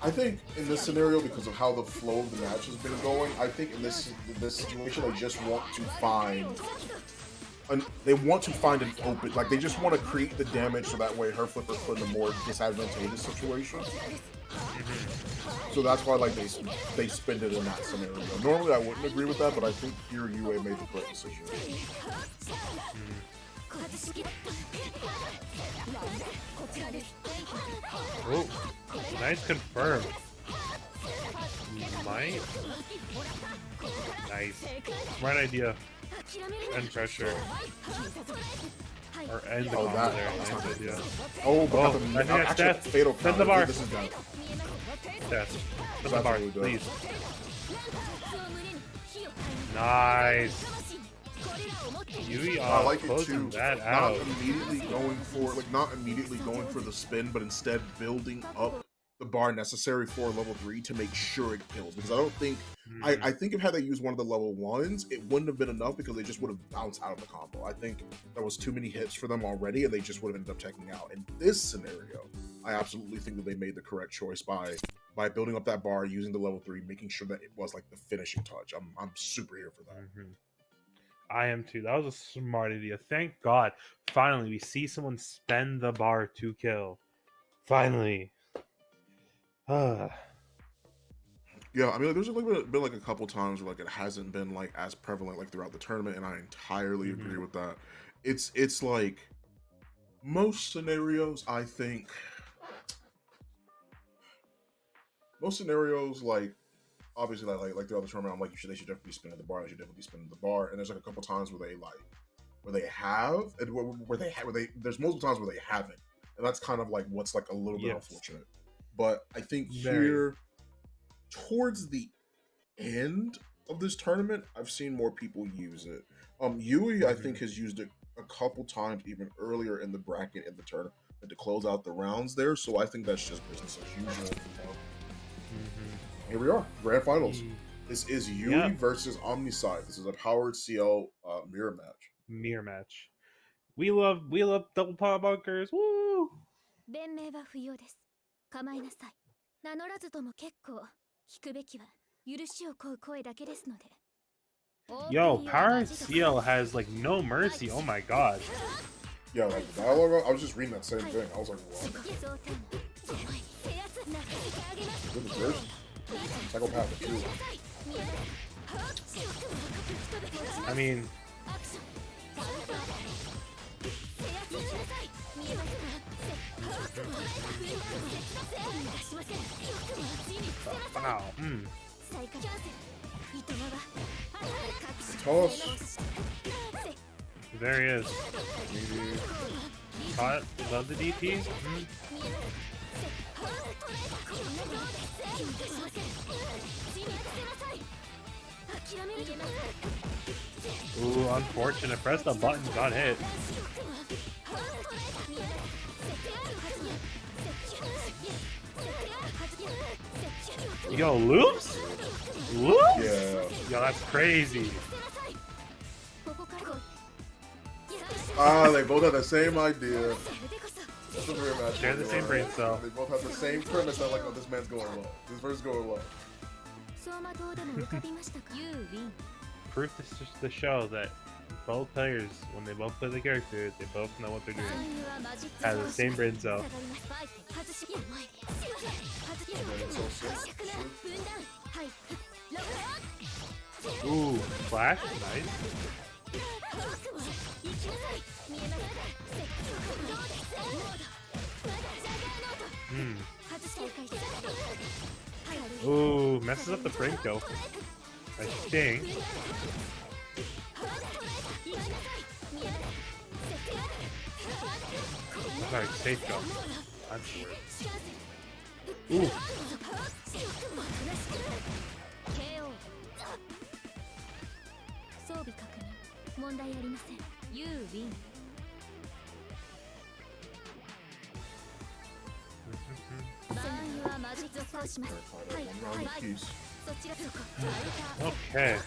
I think in this scenario, because of how the flow of the match has been going, I think in this situation they just want to find an open, like they just want to create the damage so that way her flipper's put in a more disadvantageous situation. So that's why like they spend it in that scenario. Normally I wouldn't agree with that, but I think here UA made the correct decision. Oh, nice confirm. Might. Nice. Smart idea. End pressure. Or end the combo there. Nice idea. Oh, but I think that's death. Fatal Send the bar. This is death. Death. Send the bar, Really please. Nice. Yui I like it closing too. that out. Not immediately going for the spin, but instead building up the bar necessary for level 3 to make sure it kills. Because I don't think I think if had they used one of the level 1s, it wouldn't have been enough because they just would have bounced out of the combo. I think there was too many hits for them already, and they just would have ended up taking out. In this scenario, I absolutely think that they made the correct choice by building up that bar, using the level 3, making sure that it was like the finishing touch. I'm super here for that. I am too. That was a smart idea. Thank God. Finally, we see someone spend the bar to kill. Finally. Yeah, I mean, like, there's been like a couple times where like it hasn't been like as prevalent like throughout the tournament, and I entirely agree with that. It's like most scenarios, I think. Most scenarios, like obviously, like throughout the tournament, I'm like, they should definitely be spinning the bar. They should definitely be spinning the bar. And there's like a couple times where they have, and there's multiple times where they haven't, and that's kind of like what's like a little bit unfortunate. But I think here, towards the end of this tournament, I've seen more people use it. Yui, I think, has used it a couple times even earlier in the bracket in the tournament to close out the rounds there. So I think that's just business as usual. Here we are, grand finals. This is Yui versus Omniside. This is a powered CL mirror match. Mirror match. We love double power bunkers. Woo! 弁明は不要です。構いなさい。名乗らずとも結構。聞くべきは許しを請う声だけですので。Yo, Powered CL has like no mercy. Oh my god. Yeah, like the dialogue, I was just reading that same thing. I was like, what? Goodness gracious. Psychopath too. I mean, wow. Toss. There he is. Caught. Love the DP. Ooh, unfortunate. Press the button, got hit. Yo, loops? Loops? Yeah. Yo, that's crazy. Ah, they both have the same idea. That's a rare match. Share the same brain cell. They both have the same premise. I like, oh, this man's going low. This verse is going low. Proof to show that both players, when they both play the character, they both know what they're doing. Have the same brain cell. Ooh, flash, nice. Ooh, messes up the Franco. I think. Sorry, safe go. I'm sure. Ooh. Okay.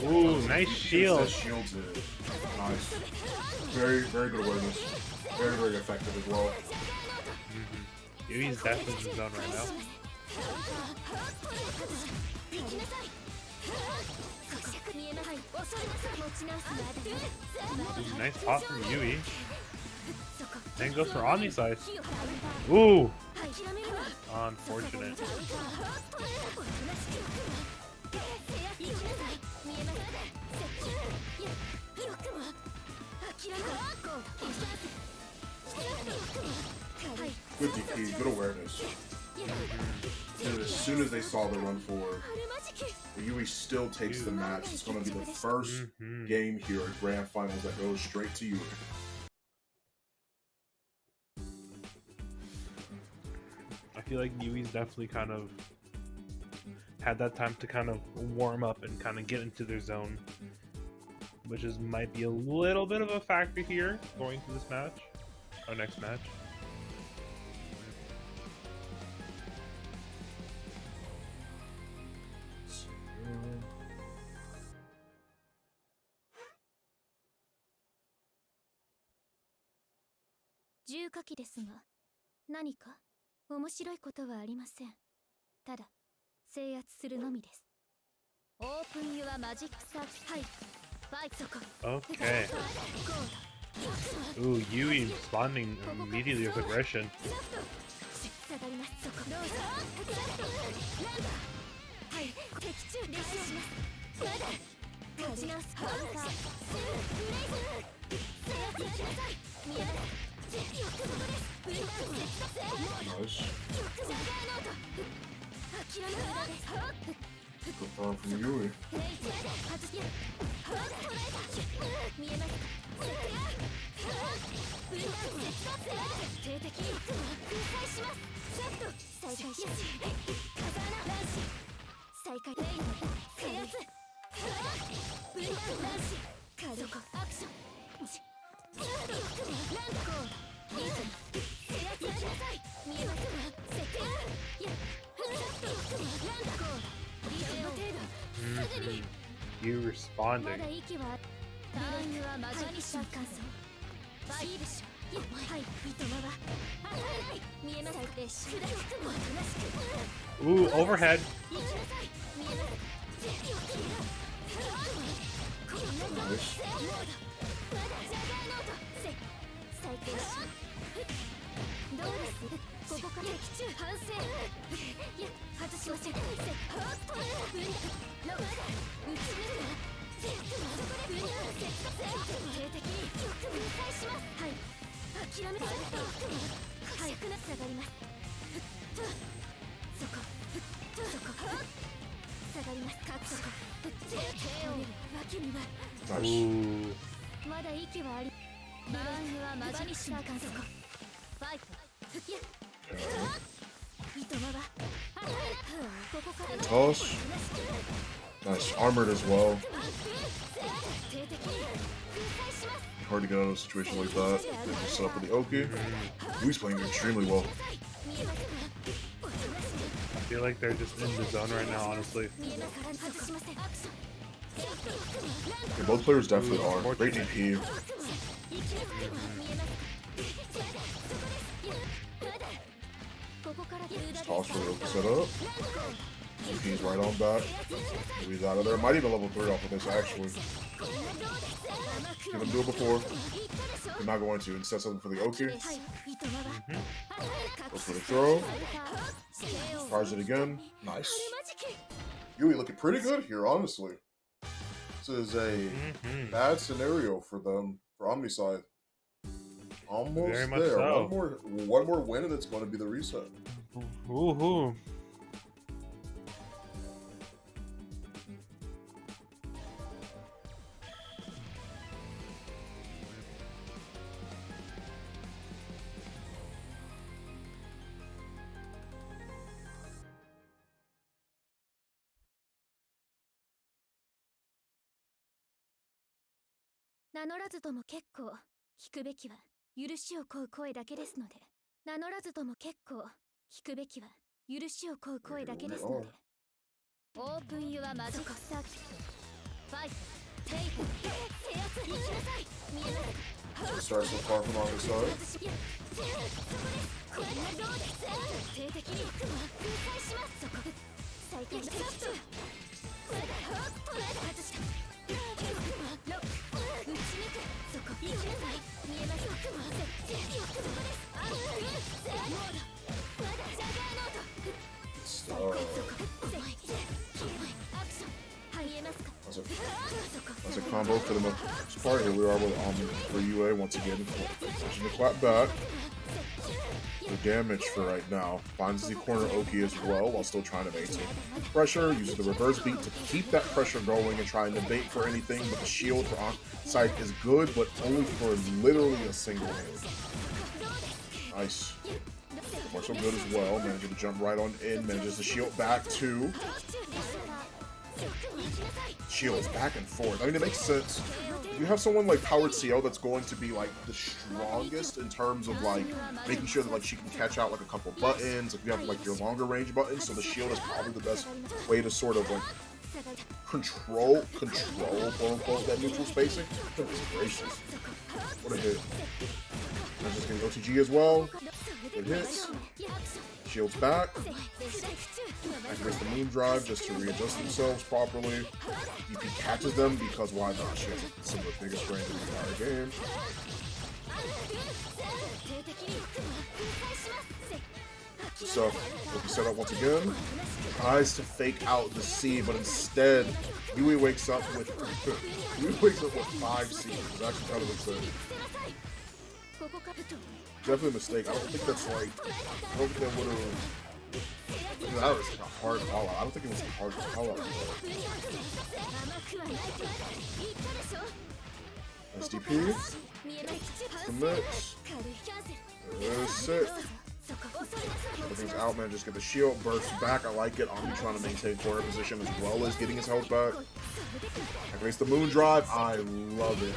Ooh, nice shield. That shields it. Nice. Very, very good awareness. Very, very effective as well. Yui's definitely in the zone right now. Ooh, nice toss from Yui. Then goes for Omni Slice. Ooh! Unfortunate. Good DP, good awareness. And as soon as they saw the run forward, Yui still takes the match. It's going to be the first game here at Grand Finals that goes straight to Yui. I feel like Yui's definitely kind of had that time to kind of warm up and kind of get into their zone, which is might be a little bit of a factor here going to this match, our next match. Okay. Ooh, Yui responding immediately with aggression. Nice. Good farm from Yui. You responding. Ooh, overhead. Nice. Nice. Ooh. Toss. Nice. Armored as well. Hard to get out of a situation like that. They just set up for the Oki. He's playing extremely well. I feel like they're just in the zone right now, honestly. Yeah, both players definitely are. Great DP. Just toss for the Oki setup. DP's right on back. Maybe he's out of there. Might even level 3 off of this, actually. Didn't do it before. They're not going to. Instead, something for the Oki. Goes for the throw. Tries it again. Nice. Yui looking pretty good here, honestly. This is a bad scenario for them, for Omniside. Almost Very much there. so. One more win and it's going to be the reset. Woohoo. 名乗らずとも結構、聞くべきは許しを請う声だけですので。名乗らずとも結構、聞くべきは許しを請う声だけですので。オープンユアマジックサーキット。ファイト、テイク、制圧、行きなさい。見えますか。 Starts so far from on the side. これがどうです。定的に封鎖します。そこ。再開して。これだ。捉えた外した。 That's a combo for the most part. Here we are with for UA once again. Pushing the clap back. The damage for right now. Finds the corner Oki as well while still trying to maintain pressure. Uses the reverse beat to keep that pressure going and trying to bait for anything. But the shield for onside is good, but only for literally a single hit. Nice. More so good as well. Manages to jump right on in. Manages to shield back too. Shields back and forth. I mean, it makes sense. You have someone like Powered CO that's going to be like the strongest in terms of like making sure that like she can catch out like a couple buttons. If you have like your longer range buttons, so the shield is probably the best way to sort of like control quote unquote that neutral spacing. Goodness gracious. What a hit. And just getting OTG as well. Good hits. Shields back. Activates the moon drive just to readjust themselves properly. DP catches them because why not? She has some of the biggest range in the entire game. So, Loki set up once again. Tries to fake out the C, but instead, Yui wakes up with 5 C's. It's actually kind of insane. Definitely a mistake. I don't think that's like. I don't think that would have. That was like a hard call out. I don't think it was a hard call out. SDP. The mix. There's 6. Everything's out, man. Just get the shield, burst back. I like it. Omni trying to maintain corner position as well as getting his health back. Activates the moon drive. I love it.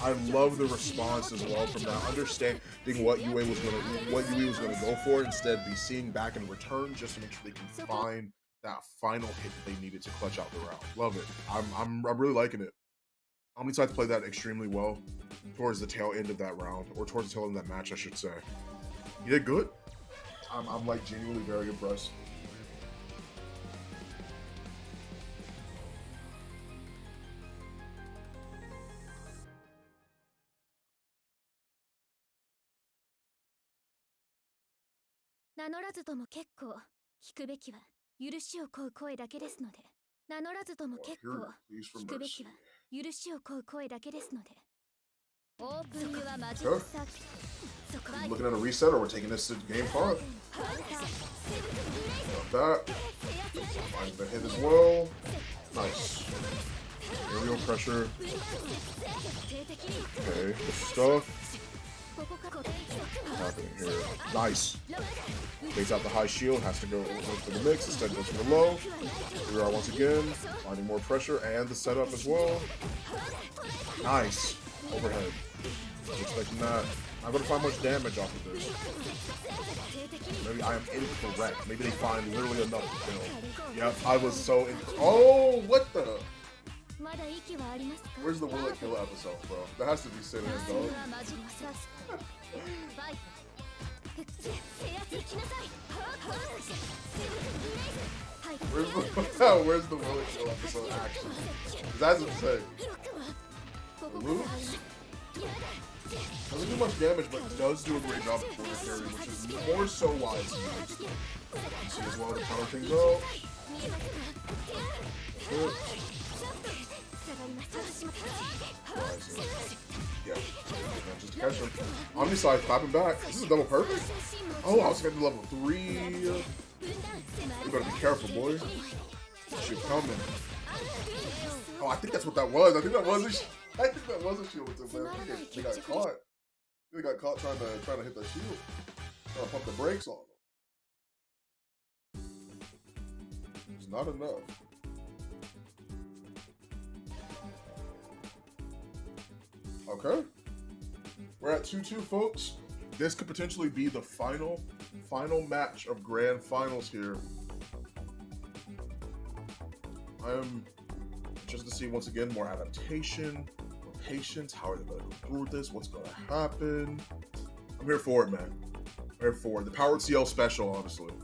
I love the response as well from that. Understanding what Yui was gonna go for, instead be seeing back in return just to make sure they can find that final hit that they needed to clutch out the round. Love it. I'm really liking it. Omniside played that extremely well towards the tail end of that round, or towards the tail end of that match, I should say. He did good. I'm like genuinely very impressed. Looking at a reset, or we're taking this to game 5. Got that. Finds the hit as well. Nice. Aerial pressure. Okay, good stuff. happening here. Nice. Takes out the high shield, has to go for the mix, instead goes for the low. We are once again finding more pressure and the setup as well. Nice. Overhead. Expecting that. I'm going to find much damage off of this. Maybe I am incorrect. Maybe they find literally enough to kill. Yep, I was so oh, what the? Where's the will it kill episode, bro? That has to be sitting in, dog. Where's the will it kill episode actually? That's insane. Luke doesn't do much damage, but does do a great job at corner carry, which is more so wise. You see as well to counter things out. Yeah, just to catch him. Omni side clapping back. This is a double perfect. Oh, I was getting to level 3. You better be careful, boy. Shit coming. Oh, I think that's what that was. I think that was a shield with him, man. They got caught. They got caught trying to hit that shield. Trying to pump the brakes on them. It's not enough. Okay. We're at 2-2, folks. This could potentially be the final match of grand finals here. I am just to see once again more adaptation, more patience. How are they going to go through with this? What's going to happen? I'm here for it, man. I'm here for it. The Powered CL special, honestly.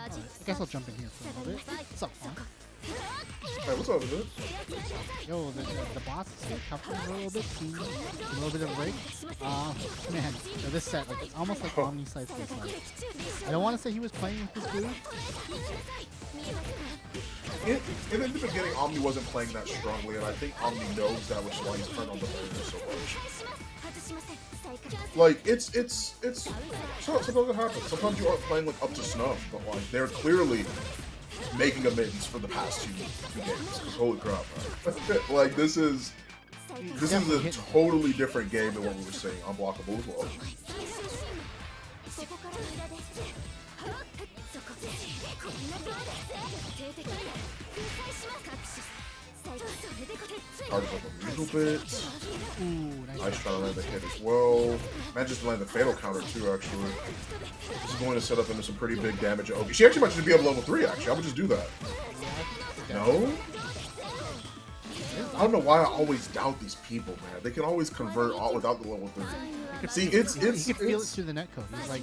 I guess I'll jump in here for a little bit. What's up, man? Hey, what's up, dude? Yo, the boss is tougher a little bit. A little bit of a break. Man, this set, like, it's almost like Omni Side's this like. I don't want to say he was playing with this dude. In the beginning, Omni wasn't playing that strongly, and I think Omni knows that, which is why he's turned on the barrier so much. Like, sometimes it happens. Sometimes you aren't playing like up to snuff, but like they're clearly making amends for the past two games. Holy crap, man. Like this is a totally different game than what we were seeing Unblockable as well. Hard up a little bit. Ooh, Nice try to land the hit as well. Man just landed the fatal counter too, actually. This is going to set up into some pretty big damage. Okay, she actually might just be able to level 3, actually. I would just do that. No? I don't know why I always doubt these people, man. They can always convert all without the level 3. See, you can feel it through the netcode. He's like,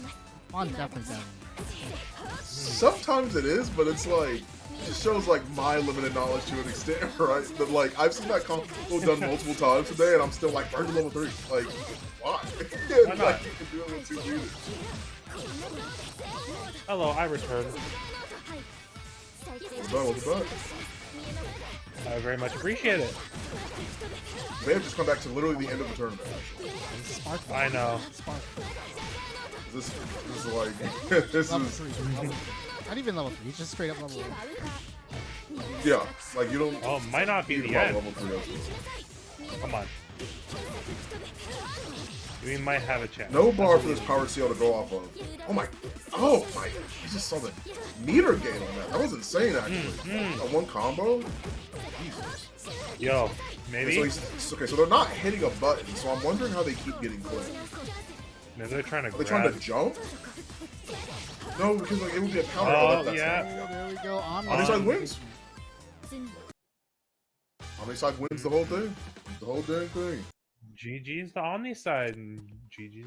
I'm definitely down. Sometimes it is, but it's like, it just shows like my limited knowledge to an extent, right? But like, I've seen that combo done multiple times today, and I'm still like, burn to level 3. Like, why? Why not? Like, you can do it with 2 units. Hello, I returned. Welcome back. I very much appreciate it. They have just come back to literally the end of the tournament, actually. I know. This is like, this Level is, 3. Not even level 3, just straight up level 1. yeah, like you don't. Oh, might not be need the about end. level 3 also. Come on. We might have a chance. No bar for this powered CL to go off of. Oh my, I just saw the meter gain on that. That was insane, actually. A one combo? Jesus. Yo, maybe? Okay, so they're not hitting a button, so I'm wondering how they keep getting clipped. Maybe they're trying to Are they trying to jump? No, because like, it would be a counter. Oh, that's yeah. There we go. Omni side wins. Omni side wins the whole thing. The whole dang thing. GG's the Omni side and GG's